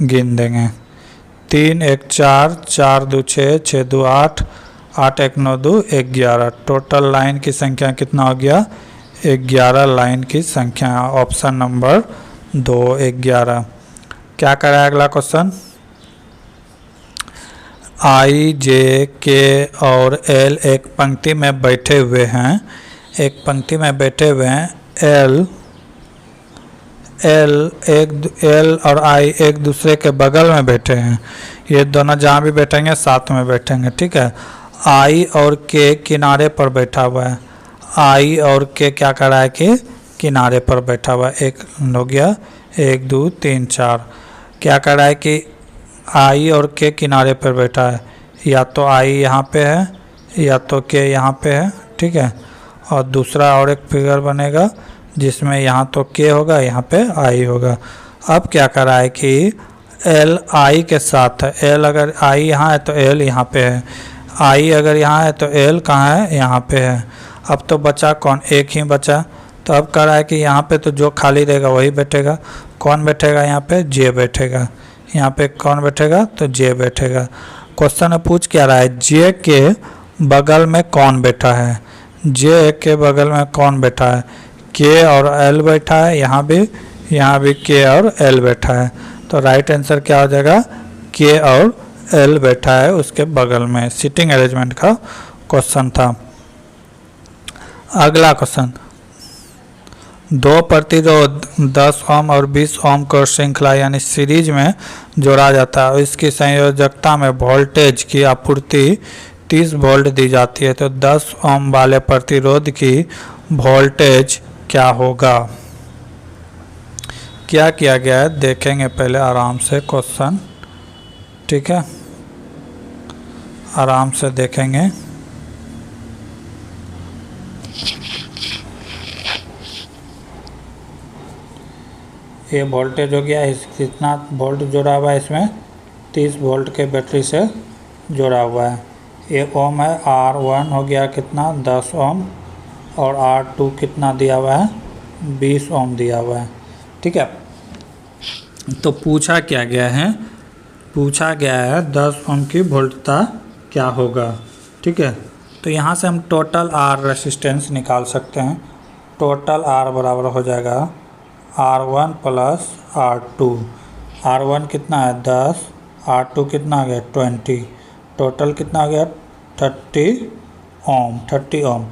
गिन देंगे। 3 1 4, 4 2 6, 6 2 8, 8 1 9 2 11। टोटल लाइन की संख्या कितना हो गया 11 लाइन की संख्या। Option number 2 11। क्या करा है अगला क्वेश्चन, आई जे के और एल एक पंक्ति में बैठे हुए हैं, एक पंक्ति में बैठे हुए हैं। एल और आई एक दूसरे के बगल में बैठे हैं, ये दोनों जहाँ भी बैठेंगे साथ में बैठेंगे, ठीक है। आई और के किनारे पर बैठा हुआ है, आई और के क्या कर रहा है कि किनारे पर बैठा हुआ है। एक हो गया 1 2 3 4। क्या कर रहा है कि आई और के किनारे पर बैठा है, या तो आई यहाँ पे है या तो के यहाँ पे है, ठीक है। और दूसरा और एक फिगर बनेगा जिसमें यहाँ तो के होगा, यहाँ पे आई होगा। अब क्या कर रहा है कि एल आई के साथ है, एल अगर आई यहाँ है तो एल यहाँ पे है, आई अगर यहाँ है तो एल कहाँ है यहाँ पे है। अब तो बचा कौन, एक ही बचा। तो अब कह रहा है कि यहाँ पे तो जो खाली रहेगा वही बैठेगा। कौन बैठेगा यहाँ पे, जे बैठेगा। यहाँ पे कौन बैठेगा, तो जे बैठेगा। क्वेश्चन में पूछ क्या रहा है, जे के बगल में कौन बैठा है, जे के बगल में कौन बैठा है, के और एल बैठा है। यहाँ भी के और एल बैठा है। तो राइट आंसर क्या हो जाएगा, के और एल बैठा है उसके बगल में। सीटिंग अरेंजमेंट का क्वेश्चन था। अगला क्वेश्चन, दो प्रतिरोध 10 ओम और 20 ओम को श्रृंखला यानी सीरीज में जोड़ा जाता है और इसकी संयोजकता में वोल्टेज की आपूर्ति 30 वोल्ट दी जाती है। तो 10 ओम वाले प्रतिरोध की वोल्टेज क्या होगा। क्या किया गया है देखेंगे पहले आराम से क्वेश्चन, ठीक है, आराम से देखेंगे। ये वोल्टेज हो गया, इस कितना वोल्ट जोड़ा हुआ है इसमें, 30 वोल्ट के बैटरी से जोड़ा हुआ है। ये ओम है, R1 हो गया कितना 10 ओम और R2 कितना दिया हुआ है 20 ओम दिया हुआ है, ठीक है। तो पूछा क्या गया है, पूछा गया है 10 ओम की वोल्टता क्या होगा, ठीक है। तो यहाँ से हम टोटल R रेसिस्टेंस निकाल सकते हैं। टोटल R बराबर हो जाएगा R1 प्लस R2। R1 कितना है 10, R2 कितना आ गया 20, टोटल कितना आ गया 30 ओम।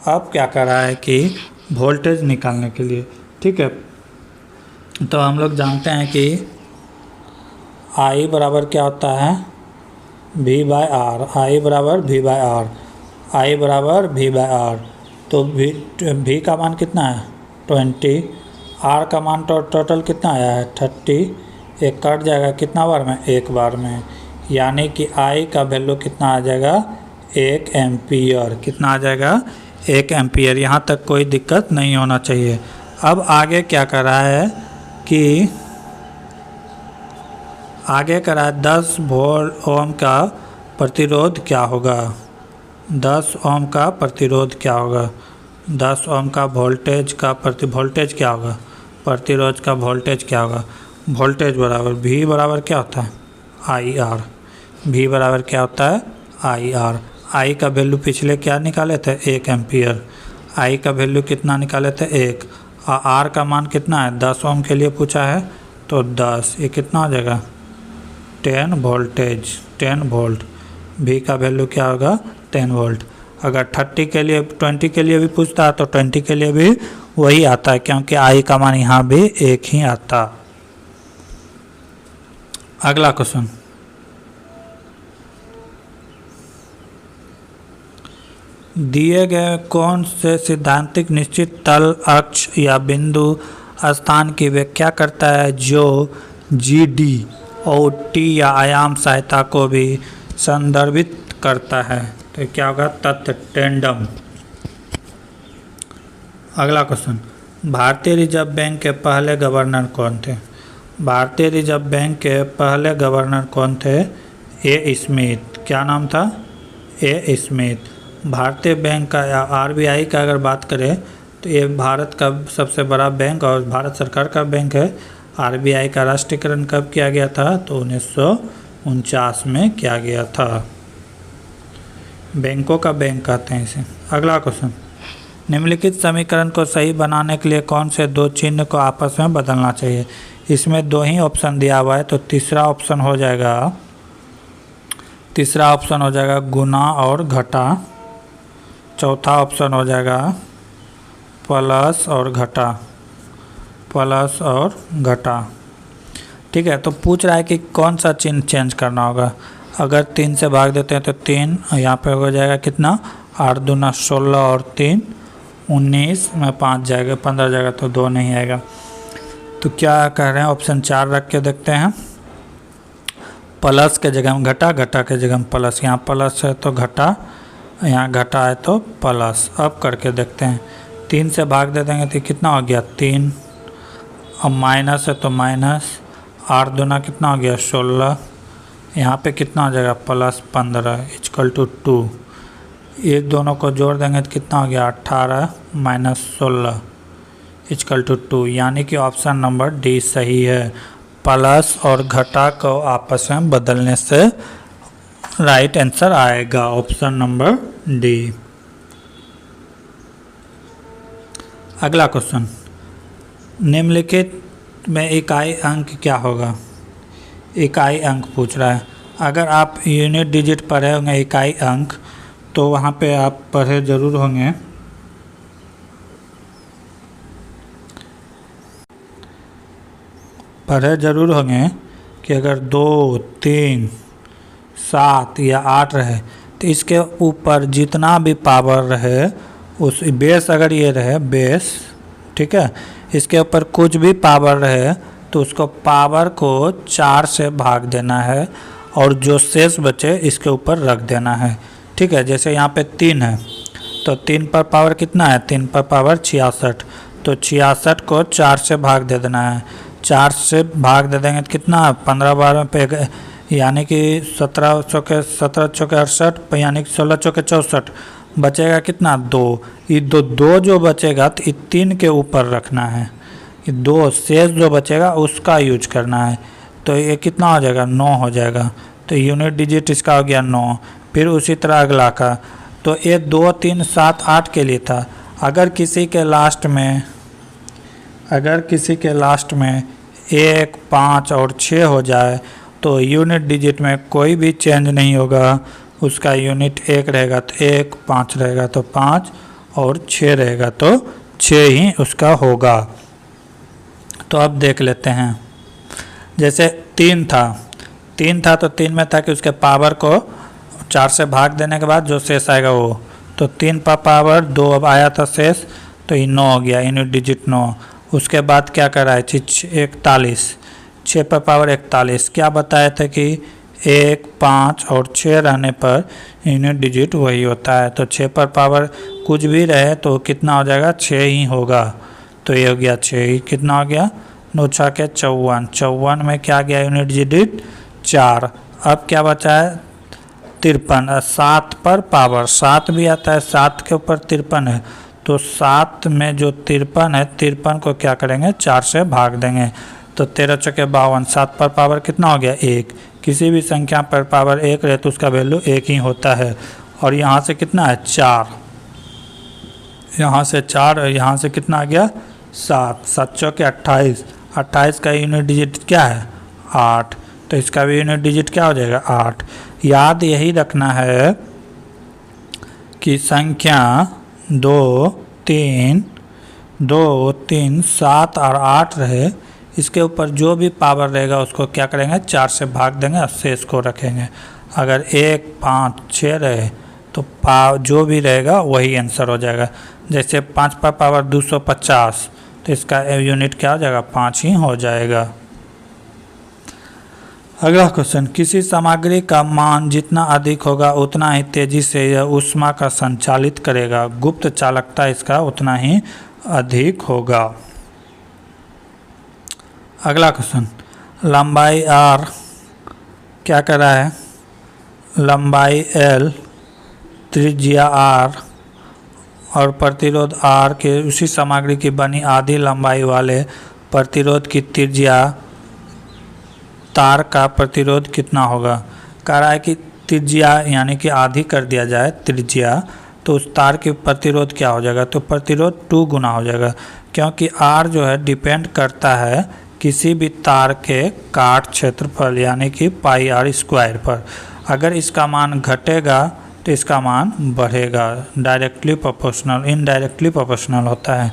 अब क्या कर रहा है कि वोल्टेज निकालने के लिए, ठीक है। तो हम लोग जानते हैं कि I बराबर क्या होता है V/R, I बराबर V/R, I बराबर V/R। तो V का मान कितना है 20, R का मान टोटल कितना आया है 30। एक कट जाएगा कितना बार में, एक बार में, यानी कि I का वैल्यू कितना आ जाएगा 1 एम्पियर। कितना आ जाएगा 1 एम्पियर। यहाँ तक कोई दिक्कत नहीं होना चाहिए। अब आगे क्या कर रहा है कि आगे कर रहा है 10 ओम का प्रतिरोध क्या होगा, 10 ओम का प्रतिरोध क्या होगा, 10 ओम का वोल्टेज का वोल्टेज क्या होगा, प्रतिरोध का वोल्टेज क्या होगा। वोल्टेज बराबर V बराबर क्या होता है IR, V बराबर क्या होता है IR। I का वैल्यू पिछले क्या निकाले थे 1 एम्पियर, I का वैल्यू कितना निकाले थे 1, और R का मान कितना है 10 ओम के लिए पूछा है तो 10, ये कितना हो जाएगा 10 वोल्ट। V का वैल्यू क्या होगा 10 वोल्ट। अगर 20 के लिए भी पूछता है तो 20 के लिए भी वही आता है, क्योंकि I का मान यहाँ भी 1 ही आता। अगला क्वेश्चन, दिए गए कौन से सिद्धांतिक निश्चित तल अक्ष या बिंदु स्थान की व्याख्या करता है जो GD और T या आयाम सहायता को भी संदर्भित करता है। तो क्या होगा तथ्य टेंडम। अगला क्वेश्चन, भारतीय रिजर्व बैंक के पहले गवर्नर कौन थे। भारतीय रिजर्व बैंक के पहले गवर्नर कौन थे, ए स्मिथ। क्या नाम था, ए स्मिथ। भारतीय बैंक का या RBI का अगर बात करें तो ये भारत का सबसे बड़ा बैंक और भारत सरकार का बैंक है। RBI का राष्ट्रीयकरण कब किया गया था, तो 1949 में किया गया था। बैंकों का बैंक कहते हैं इसे। अगला क्वेश्चन, निम्नलिखित समीकरण को सही बनाने के लिए कौन से दो चिन्ह को आपस में बदलना चाहिए। इसमें दो ही ऑप्शन दिया हुआ है, तो तीसरा ऑप्शन हो जाएगा गुना और घटा, चौथा ऑप्शन हो जाएगा प्लस और घटा, ठीक है। तो पूछ रहा है कि कौन सा चिन्ह चेंज करना होगा। अगर 3 से भाग देते हैं तो 3 यहाँ पे हो जाएगा कितना 8 दूना 16 और 3 19 में 5 जाएगा, 15 जाएगा तो 2 नहीं आएगा। तो क्या कह रहे हैं ऑप्शन 4 रख के देखते हैं। प्लस के जगह में घटा के जगह में प्लस, यहाँ प्लस है तो घटा, यहाँ घटा है तो प्लस। अब करके देखते हैं, 3 से भाग दे देंगे तो कितना हो गया 3, अब माइनस है तो माइनस, 8 दूना कितना हो गया 16, यहाँ पे कितना हो जाएगा +15 = 2। ये दोनों को जोड़ देंगे तो कितना हो गया 18 माइनस 16 इक्वल टू 2, यानी कि ऑप्शन नंबर डी सही है। प्लस और घटा को आपस में बदलने से राइट आंसर आएगा ऑप्शन नंबर डी। अगला क्वेश्चन, निम्नलिखित में इकाई अंक क्या होगा? इकाई अंक पूछ रहा है। अगर आप यूनिट डिजिट पढ़े होंगे इकाई अंक, तो वहाँ पे आप पढ़े ज़रूर होंगे कि अगर 2, 3, 7 या 8 रहे तो इसके ऊपर जितना भी पावर रहे उस बेस, अगर ये रहे बेस, ठीक है, इसके ऊपर कुछ भी पावर रहे तो उसको पावर को 4 से भाग देना है और जो शेष बचे इसके ऊपर रख देना है। ठीक है, जैसे यहाँ पे 3 है तो 3 पर पावर कितना है? 3 पर पावर 66, तो 66 को 4 से भाग दे देना है। 4 से भाग दे देंगे तो कितना है? 15 12 पे, यानी कि 17 चौके 68, यानी कि 16 चौके 64, बचेगा कितना? 2। ये दो जो बचेगा तो 3 के ऊपर रखना है, ये 2 शेष जो बचेगा उसका यूज करना है। तो ये कितना हो जाएगा? 9 हो जाएगा। तो यूनिट डिजिट इसका हो गया 9। फिर उसी तरह अगला का, तो ये 2, 3, 7, 8 के लिए था। अगर किसी के लास्ट में 1, 5 और 6 हो जाए तो यूनिट डिजिट में कोई भी चेंज नहीं होगा। उसका यूनिट 1 रहेगा तो 1, 5 रहेगा तो 5 और 6 रहेगा तो 6 ही उसका होगा। तो अब देख लेते हैं, जैसे 3 था तो 3 में था कि उसके पावर को 4 से भाग देने के बाद जो शेष आएगा वो, तो 3 पर पावर 2 अब आया था शेष, तो ये 9 हो गया, यूनिट डिजिट 9। उसके बाद क्या कर रहा है? 41, 6 पर पावर 41। क्या बताया था कि 1, 5 और 6 रहने पर यूनिट डिजिट वही होता है। तो 6 पर पावर कुछ भी रहे तो कितना हो जाएगा? 6 ही होगा। तो ये हो गया 6 ही, कितना हो गया? 9 6 के 54, 54 में क्या गया? Unit digit 4। अब क्या बचा है? 53। 7 पर पावर 7 भी आता है, 7 के ऊपर 53 है, तो 7 में जो 53 है, 53 को क्या करेंगे? 4 से भाग देंगे, तो 13 चौके 52। 7 पर पावर कितना हो गया? 1। किसी भी संख्या पर पावर 1 रहे तो उसका वैल्यू 1 ही होता है। और यहाँ से कितना है? 4, यहाँ से 4, यहाँ से कितना आ गया? 7। 7 चौके 28, 28 का यूनिट डिजिट क्या है? 8, तो इसका भी यूनिट डिजिट क्या हो जाएगा? 8। याद यही रखना है कि संख्या 2, 3, 7 और 8 रहे, इसके ऊपर जो भी पावर रहेगा उसको क्या करेंगे? 4 से भाग देंगे और शेष को रखेंगे। अगर 1, 5, 6 रहे तो जो भी रहेगा वही आंसर हो जाएगा। जैसे 5 पर पावर 250, तो इसका यूनिट क्या हो जाएगा? 5 ही हो जाएगा। अगला क्वेश्चन, किसी सामग्री का मान जितना अधिक होगा उतना ही तेजी से यह ऊष्मा का संचालित करेगा। गुप्त चालकता इसका उतना ही अधिक होगा। अगला क्वेश्चन, लंबाई r क्या कर रहा है? लंबाई l, त्रिज्या r और प्रतिरोध r के उसी सामग्री की बनी आधी लंबाई वाले प्रतिरोध की त्रिज्या तार का प्रतिरोध कितना होगा? कह रहा है कि त्रिज्या यानी कि आधी कर दिया जाए त्रिज्या, तो उस तार की प्रतिरोध क्या हो जाएगा? तो प्रतिरोध 2 गुना हो जाएगा, क्योंकि r जो है डिपेंड करता है किसी भी तार के काट क्षेत्रफल यानी कि पाई r स्क्वायर पर। अगर इसका मान घटेगा तो इसका मान बढ़ेगा, डायरेक्टली प्रोपोर्शनल, इनडायरेक्टली प्रोपोर्शनल होता है।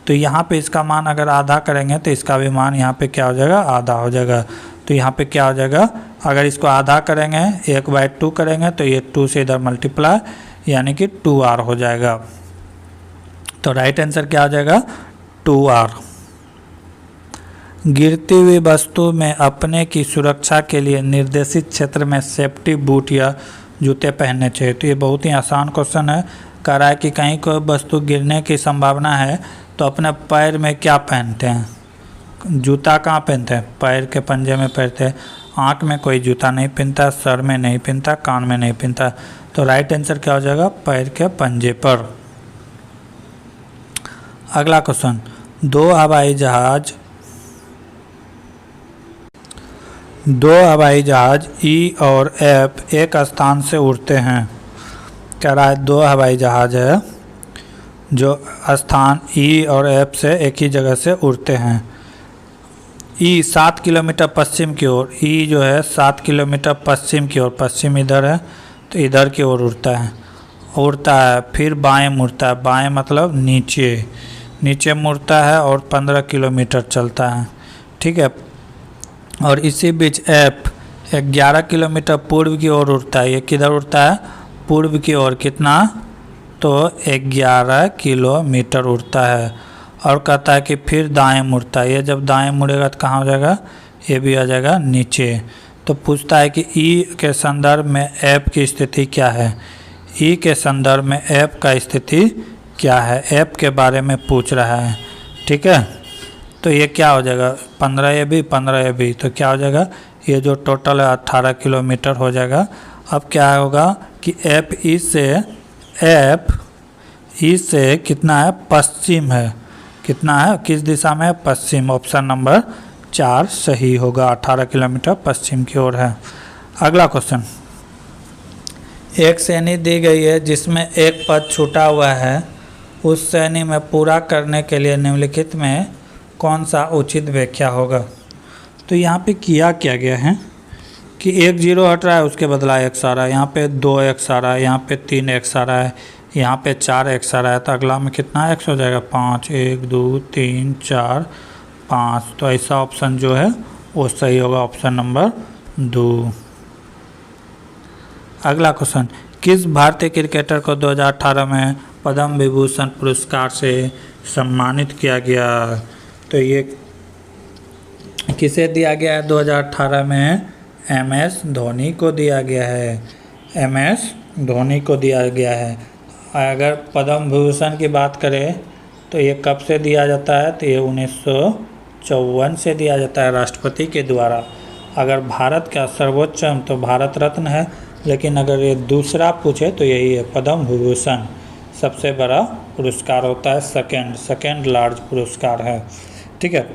तो यहाँ पे इसका मान अगर आधा करेंगे तो इसका भी मान यहाँ पे क्या हो जाएगा? आधा हो जाएगा। तो यहाँ पे क्या हो जाएगा? अगर इसको आधा करेंगे 1/2 करेंगे तो ये 2 से इधर मल्टीप्लाई यानी कि 2r हो जाएगा। तो राइट आंसर क्या हो जाएगा? 2r। गिरती हुई वस्तु में अपने की सुरक्षा के लिए निर्देशित क्षेत्र में सेफ्टी बूट या जूते पहनने चाहिए। तो ये बहुत ही आसान क्वेश्चन है। कह रहा है कि कहीं कोई वस्तु गिरने की संभावना है तो अपने पैर में क्या पहनते हैं? जूता कहाँ पहनते हैं? पैर के पंजे में पहनते हैं। आँख में कोई जूता नहीं पहनता, सर में नहीं पहनता, कान में नहीं पहनता। तो राइट आंसर क्या हो जाएगा? पैर के पंजे पर। अगला क्वेश्चन, दो हवाई जहाज ई और एफ एक स्थान से उड़ते हैं। कह रहा है दो हवाई जहाज है जो स्थान ई और एफ से एक ही जगह से उड़ते हैं। ई 7 किलोमीटर पश्चिम की ओर, ई जो है 7 किलोमीटर पश्चिम की ओर, पश्चिम इधर है तो इधर की ओर उड़ता है, फिर बाएं मुड़ता है, बाएं मतलब नीचे मुड़ता है और 15 किलोमीटर चलता है, ठीक है। और इसी बीच एफ 11 किलोमीटर पूर्व की ओर उड़ता है। ये किधर उड़ता है? पूर्व की ओर। कितना? तो 11 किलोमीटर उड़ता है। और कहता है कि फिर दाएं मुड़ता है। ये जब दाएं मुड़ेगा तो कहाँ हो जाएगा? ये भी आ जाएगा नीचे। तो पूछता है कि ई के संदर्भ में एफ की स्थिति क्या है। ई के संदर्भ में एफ का स्थिति क्या है, एफ के बारे में पूछ रहा है, ठीक है। तो ये क्या हो जाएगा? 15 ए बी, तो क्या हो जाएगा? ये जो टोटल है 18 किलोमीटर हो जाएगा। अब क्या होगा कि एफ ई से कितना है? पश्चिम है। कितना है? किस दिशा में है? पश्चिम। ऑप्शन नंबर 4 सही होगा, 18 किलोमीटर पश्चिम की ओर है। अगला क्वेश्चन, एक श्रेणी दी गई है जिसमें एक पद छूटा हुआ है। उस श्रेणी में पूरा करने के लिए निम्नलिखित में कौन सा उचित व्याख्या होगा? तो यहाँ पे किया क्या गया है कि 1 0 हट रहा है, उसके बदला x आ रहा है। यहाँ पे 2 x आ रहा है, यहाँ पे 3 x आ रहा है, यहाँ पे 4 x आ रहा है। तो अगला में कितना x हो जाएगा? 5। 1 2 3 4 5। तो ऐसा ऑप्शन जो है वो सही होगा, ऑप्शन नंबर 2। अगला क्वेश्चन, किस भारतीय क्रिकेटर को 2018 में पद्म विभूषण पुरस्कार से सम्मानित किया गया? तो ये किसे दिया गया है 2018 में? MS धोनी को दिया गया है, MS धोनी को दिया गया है। अगर पद्म विभूषण की बात करें तो ये कब से दिया जाता है? तो ये 1954 से दिया जाता है राष्ट्रपति के द्वारा। अगर भारत का सर्वोच्च तो भारत रत्न है, लेकिन अगर ये दूसरा पूछे तो यही है, पद्म विभूषण सबसे बड़ा पुरस्कार होता है, सेकेंड लार्ज पुरस्कार है, ठीक है।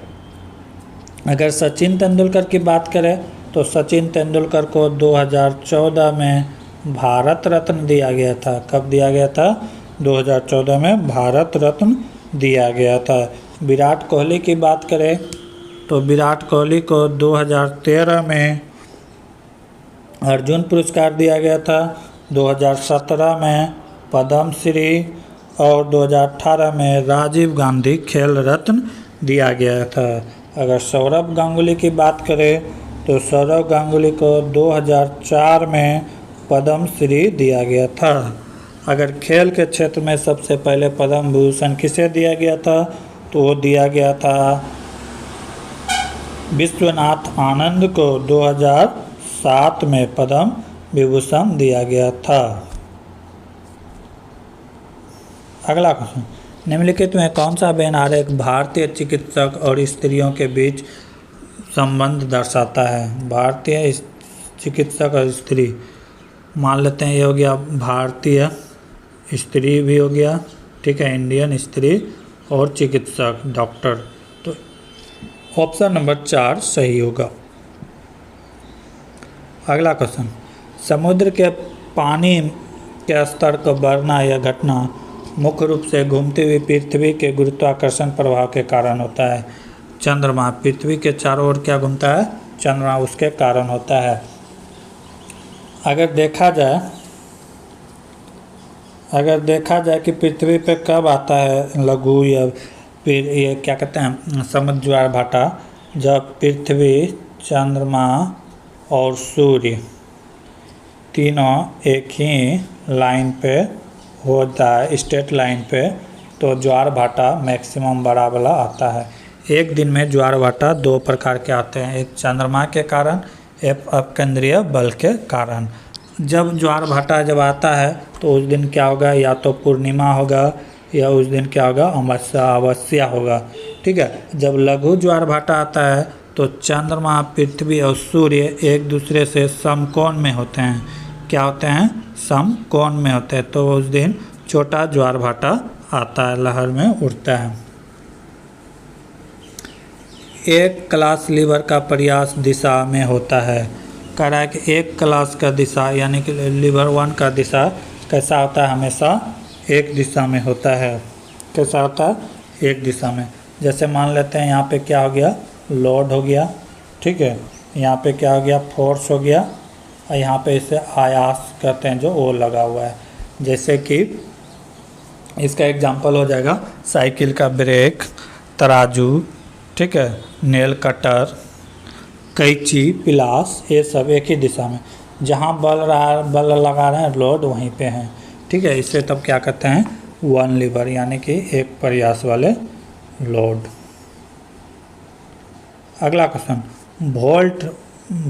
अगर सचिन तेंदुलकर की बात करें तो सचिन तेंदुलकर को 2014 में भारत रत्न दिया गया था। कब दिया गया था? 2014 में भारत रत्न दिया गया था। विराट कोहली की बात करें तो विराट कोहली को 2013 में अर्जुन पुरस्कार दिया गया था, 2017 में पद्म श्री और 2018 में राजीव गांधी खेल रत्न दिया गया था। अगर सौरभ गांगुली की बात करें तो सौरभ गांगुली को 2004 में पद्म श्री दिया गया था। अगर खेल के क्षेत्र में सबसे पहले पद्म विभूषण किसे दिया गया था? तो वो दिया गया था विश्वनाथ आनंद को 2007 में पद्म विभूषण दिया गया था। अगला क्वेश्चन, निम्नलिखित में कौन सा व्यवहारिक भारतीय चिकित्सक और स्त्रियों के बीच संबंध दर्शाता है? भारतीय चिकित्सक और स्त्री, मान लेते हैं ये हो गया भारतीय स्त्री भी हो गया, ठीक है, इंडियन स्त्री और चिकित्सक डॉक्टर। तो ऑप्शन नंबर 4 सही होगा। अगला क्वेश्चन, समुद्र के पानी के स्तर को बढ़ना यह घटना मुख्य रूप से घूमती हुई पृथ्वी के गुरुत्वाकर्षण प्रभाव के कारण होता है। चंद्रमा पृथ्वी के चारों ओर क्या घूमता है? चंद्रमा उसके कारण होता है। अगर देखा जाए कि पृथ्वी पे कब आता है लघु या फिर ये क्या कहते हैं समुद्र ज्वार भाटा, जब पृथ्वी, चंद्रमा और सूर्य तीनों एक ही लाइन पे होता है, स्ट्रेट लाइन पे, तो ज्वार भाटा मैक्सिमम बड़ा वाला आता है। एक दिन में ज्वार भाटा 2 प्रकार के आते हैं, एक चंद्रमा के कारण, एक अपकेंद्रीय बल के कारण। जब ज्वार भाटा जब आता है तो उस दिन क्या होगा? या तो पूर्णिमा होगा या उस दिन क्या होगा? अमावस्या होगा, ठीक है। जब लघु ज्वार भाटा आता है तो चंद्रमा, पृथ्वी और सूर्य एक दूसरे से समकोण में होते हैं। क्या होते हैं? समकोण में होते हैं। तो उस दिन छोटा ज्वार भाटा आता है, लहर में उठता है। एक क्लास लीवर का प्रयास दिशा में होता है। कह रहा है कि एक क्लास का दिशा यानी कि लीवर 1 का दिशा कैसा होता है? हमेशा एक दिशा में होता है। कैसा होता है? एक दिशा में। जैसे मान लेते हैं यहाँ पे क्या हो गया? लोड हो गया, ठीक है। यहाँ पे क्या हो गया? फोर्स हो गया। और यहाँ पे इसे आयास कहते हैं जो वो लगा हुआ है। जैसे कि इसका एग्जांपल हो जाएगा साइकिल का ब्रेक, तराजू, ठीक है, नेल कटर, कैंची, पिलास, ये सब एक ही दिशा में। जहाँ बल लगा रहे हैं लोड वहीं पे हैं, ठीक है। इसे तब क्या कहते हैं? 1 लीवर यानी कि एक प्रयास वाले लोड। अगला क्वेश्चन,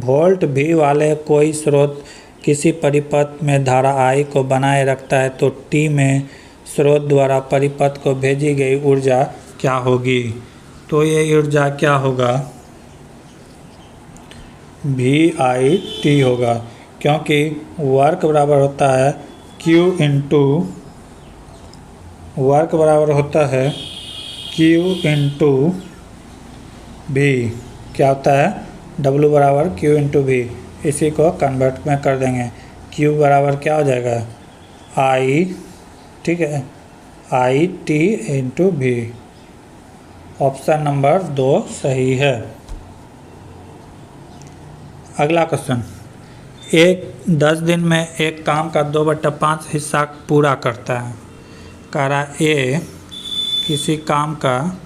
वोल्ट भी वाले कोई स्रोत किसी परिपथ में धारा I को बनाए रखता है तो T में स्रोत द्वारा परिपथ को भेजी गई ऊर्जा क्या होगी? तो ये ऊर्जा क्या होगा? VIT होगा, क्योंकि वर्क बराबर होता है Q इंटू V। क्या होता है? W बराबर Q इंटू V। इसी को कन्वर्ट में कर देंगे। Q बराबर क्या हो जाएगा? I, ठीक है, IT into V। Option number 2 सही है। अगला क्वेश्चन, 10 दिन में एक काम का 2/5 हिस्सा पूरा करता है। कह रहा है A किसी काम का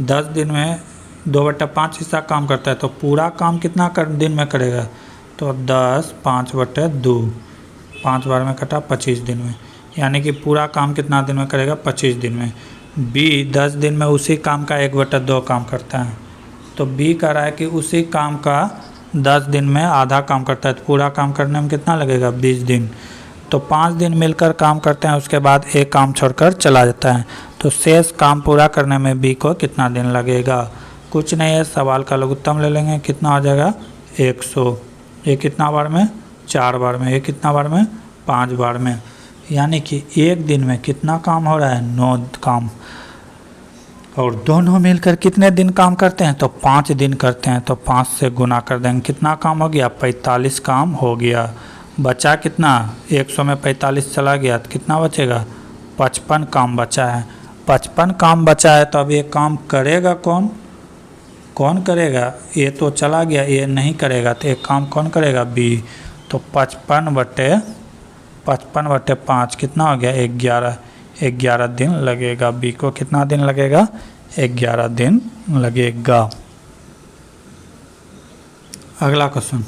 10 दिन में 2/5 हिस्सा काम करता है तो पूरा काम कितना दिन में करेगा? तो 10 5/2, 5 बार में कटा 25 दिन में, यानी कि पूरा काम कितना दिन में करेगा? 25 दिन में। B 10 दिन में उसी काम का 1/2 काम करता है। तो B कह रहा है कि उसी काम का 10 दिन में आधा काम करता है तो पूरा काम करने में कितना लगेगा? 20 दिन। तो 5 दिन मिलकर काम करते हैं, उसके बाद एक काम छोड़कर चला जाता है। तो शेष काम पूरा करने में B को कितना दिन लगेगा? कुछ नहीं है, सवाल का लघुत्तम ले लेंगे। कितना हो जाएगा? 100। ये कितना बार में? 4 बार में। ये कितना बार में? 5 बार में। यानी कि एक दिन में कितना काम हो रहा है? 9 काम। और दोनों मिलकर कितने दिन काम करते हैं? तो 5 दिन करते हैं। तो 5 से गुना कर देंगे। कितना काम हो गया? 45 काम हो गया। बचा कितना? 100 में 45 चला गया तो कितना बचेगा? 55 काम बचा है। 55 काम बचा है तो अब ये काम करेगा कौन? कौन करेगा? ये तो चला गया, ये नहीं करेगा तो एक काम कौन करेगा? B। तो 55/5 कितना हो गया? 11 दिन लगेगा। B को कितना दिन लगेगा? 11 दिन लगेगा। अगला क्वेश्चन,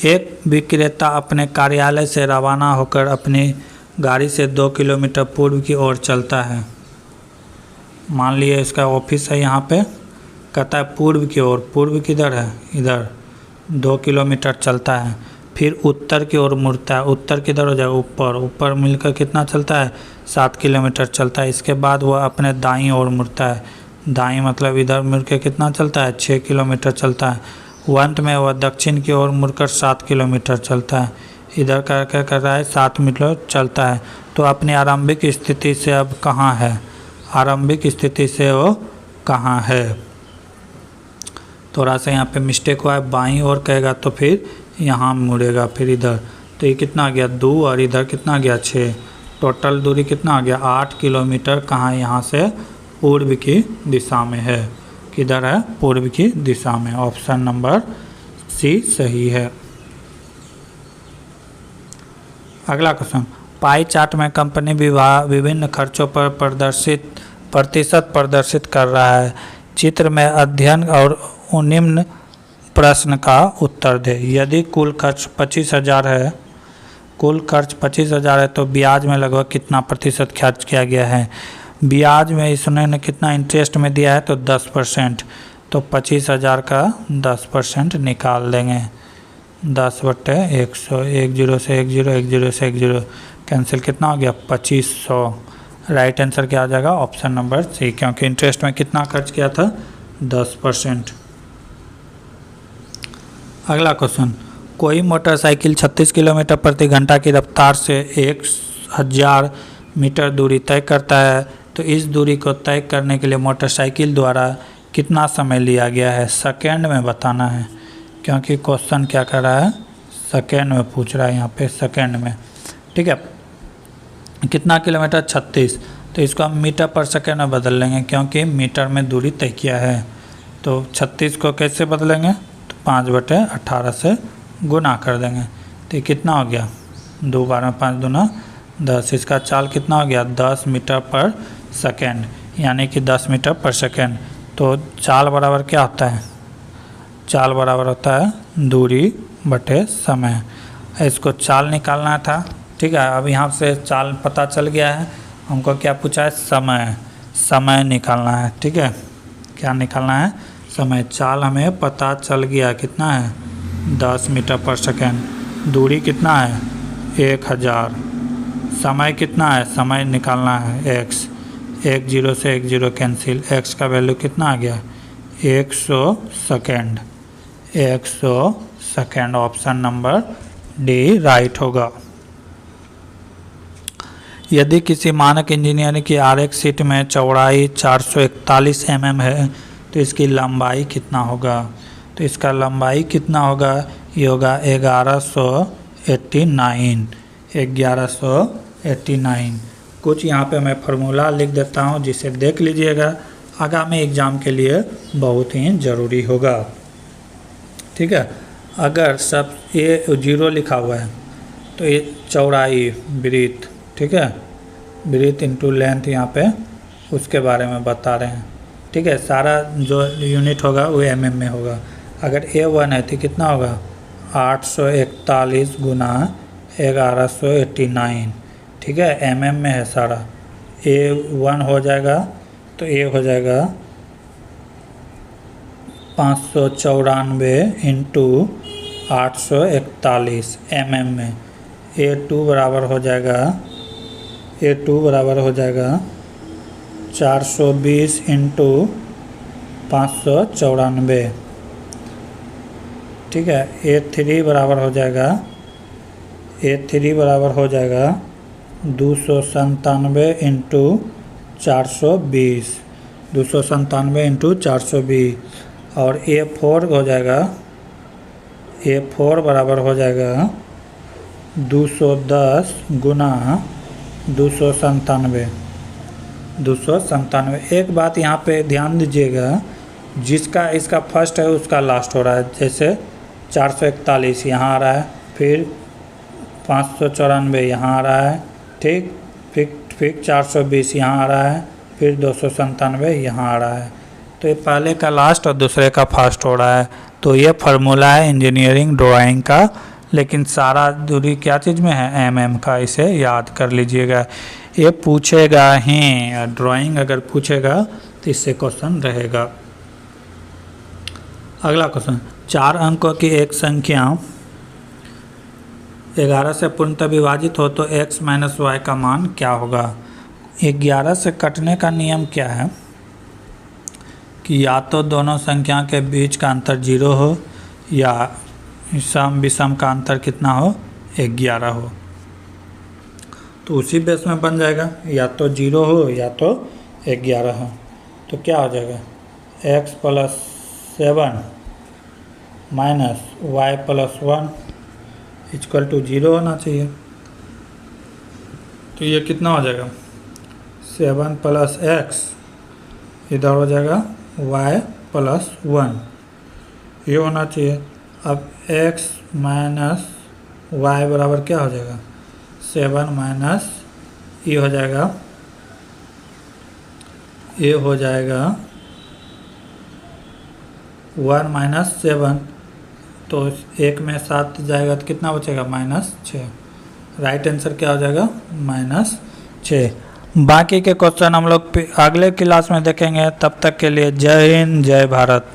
एक विक्रेता अपने कार्यालय से रवाना होकर अपनी गाड़ी से 2 किलोमीटर पूर्व की ओर चलता है। मान लिए इसका ऑफिस है यहाँ पे, कहता है पूर्व की ओर। पूर्व किधर है? इधर। 2 किलोमीटर चलता है, फिर उत्तर की ओर मुड़ता है। उत्तर किधर हो जाएगा? ऊपर। ऊपर मिलकर कितना चलता है? 7 किलोमीटर चलता है। इसके बाद वह अपने दाईं ओर मुड़ता है। दाईं मतलब इधर मुड़ के कितना चलता है? 6 किलोमीटर चलता है। अंत में वह दक्षिण की ओर मुड़कर 7 किलोमीटर चलता है। इधर कर रहा है 7 मीटर चलता है। तो अपनी आरंभिक स्थिति से अब कहाँ है? आरंभिक स्थिति से वो कहाँ है? थोड़ा सा यहाँ पे मिस्टेक हुआ है, बाईं ओर कहेगा तो फिर यहाँ मुड़ेगा, फिर इधर। तो ये कितना आ गया? 2 और इधर कितना आ गया? 6। टोटल दूरी कितना आ गया? 8 किलोमीटर। कहाँ? यहाँ से पूर्व की दिशा में है। किधर है? पूर्व की दिशा में। ऑप्शन नंबर C सही है। अगला क्वेश्चन, पाई चार्ट में कंपनी विभिन्न खर्चों पर प्रतिशत प्रदर्शित कर रहा है। चित्र में अध्ययन और निम्न प्रश्न का उत्तर दे। यदि कुल खर्च 25,000 है, कुल खर्च 25,000 है तो ब्याज में लगभग कितना प्रतिशत खर्च किया गया है? ब्याज में इसने कितना इंटरेस्ट में दिया है? तो 10%। तो 25,000 का 10% निकाल देंगे। 10/100, 10 से 10, 10 से 10 कैंसिल, कितना हो गया? 2500। राइट आंसर क्या हो जाएगा? ऑप्शन नंबर सी, क्योंकि इंटरेस्ट में कितना खर्च किया था? 10%। अगला क्वेश्चन, कोई मोटरसाइकिल 36 किलोमीटर प्रति घंटा की रफ्तार से 1000 मीटर दूरी तय करता है, तो इस दूरी को तय करने के लिए मोटरसाइकिल द्वारा कितना समय लिया गया है? सेकेंड में बताना है, क्योंकि क्वेश्चन क्या कर रहा है? सेकेंड में पूछ रहा है यहाँ पे, सेकेंड में। ठीक है, कितना किलोमीटर? 36, तो इसको हम मीटर पर सेकेंड में बदल लेंगे, क्योंकि मीटर में दूरी तय किया है। तो 36 को कैसे बदलेंगे? तो 5/18 से गुना कर देंगे, तो ये कितना हो गया? 2 बार में 5 दूना 10। इसका चाल कितना हो गया? 10 मीटर पर सेकेंड, यानी कि 10 मीटर पर सेकेंड। तो चाल बराबर क्या होता है? चाल बराबर होता है दूरी बटे समय। इसको चाल निकालना था। ठीक है, अब यहाँ से चाल पता चल गया है, हमको क्या पूछा है? समय। समय निकालना है। ठीक है, क्या निकालना है? समय। चाल हमें पता चल गया, कितना है? 10 मीटर पर सेकेंड। दूरी कितना है? 1000। समय कितना है? समय निकालना है x। 10 से 10 कैंसिल, x का वैल्यू कितना आ गया? 100 second. 100 second, option number D right होगा। यदि किसी मानक इंजीनियरिंग की RX सीट में चौड़ाई 441 mm है, तो इसकी लंबाई कितना होगा? तो इसका लंबाई कितना होगा? ये होगा 1189। कुछ यहाँ पे मैं फार्मूला लिख देता हूँ, जिसे देख लीजिएगा, आगामी एग्ज़ाम के लिए बहुत ही ज़रूरी होगा। ठीक है, अगर सब ये 0 लिखा हुआ है, तो ये चौड़ाई ब्रीथ, ठीक है, ब्रीथ इंटू लेंथ यहाँ पे उसके बारे में बता रहे हैं। ठीक है, सारा जो यूनिट होगा वो mm में होगा। अगर A1 है तो कितना होगा? 841 गुना 1189। ठीक है, mm में है सारा। A1 हो जाएगा, तो A हो जाएगा 594 इंटू 841 mm में। A2 बराबर हो जाएगा, A2 बराबर हो जाएगा 420 इंटू 594। ठीक है, A3 बराबर हो जाएगा, A3 बराबर हो जाएगा 297 इंटू 420, 297 इंटू 420। और A4 हो जाएगा, A4 बराबर हो जाएगा 210 गुना 297। एक बात यहाँ पे ध्यान दीजिएगा, जिसका इसका फर्स्ट है उसका लास्ट हो रहा है। जैसे 441 यहाँ आ रहा है, फिर 594 यहाँ आ रहा है, ठीक, फिर 420 यहाँ आ रहा है, फिर 297 यहाँ आ रहा है। तो ये पहले का लास्ट और दूसरे का फर्स्ट हो रहा है। तो ये फार्मूला है इंजीनियरिंग ड्राइंग का, लेकिन सारा दूरी क्या चीज़ में है? mm का। इसे याद कर लीजिएगा, ये पूछेगा ही। ड्राइंग अगर पूछेगा तो इससे क्वेश्चन रहेगा। अगला क्वेश्चन, 4 अंकों की एक संख्या 11 से पूर्णतः विभाजित हो तो x माइनस वाई का मान क्या होगा? 11 से कटने का नियम क्या है कि या तो दोनों संख्या के बीच का अंतर 0 हो, या सम विषम का अंतर कितना हो? 11 हो। तो उसी बेस में बन जाएगा, या तो 0 हो या तो 11 हो। तो क्या हो जाएगा? x + 7 माइनस y + 1 = 0 होना चाहिए। तो ये कितना हो जाएगा? 7 + x, इधर हो जाएगा y + 1, ये होना चाहिए। अब x माइनस y बराबर क्या हो जाएगा? 7 माइनस ये हो जाएगा, ये हो जाएगा 1 माइनस 7, तो 1 में 7 जाएगा तो कितना बचेगा? -6। राइट आंसर क्या हो जाएगा? -6। बाकी के क्वेश्चन हम लोग अगले क्लास में देखेंगे। तब तक के लिए जय हिंद, जय भारत।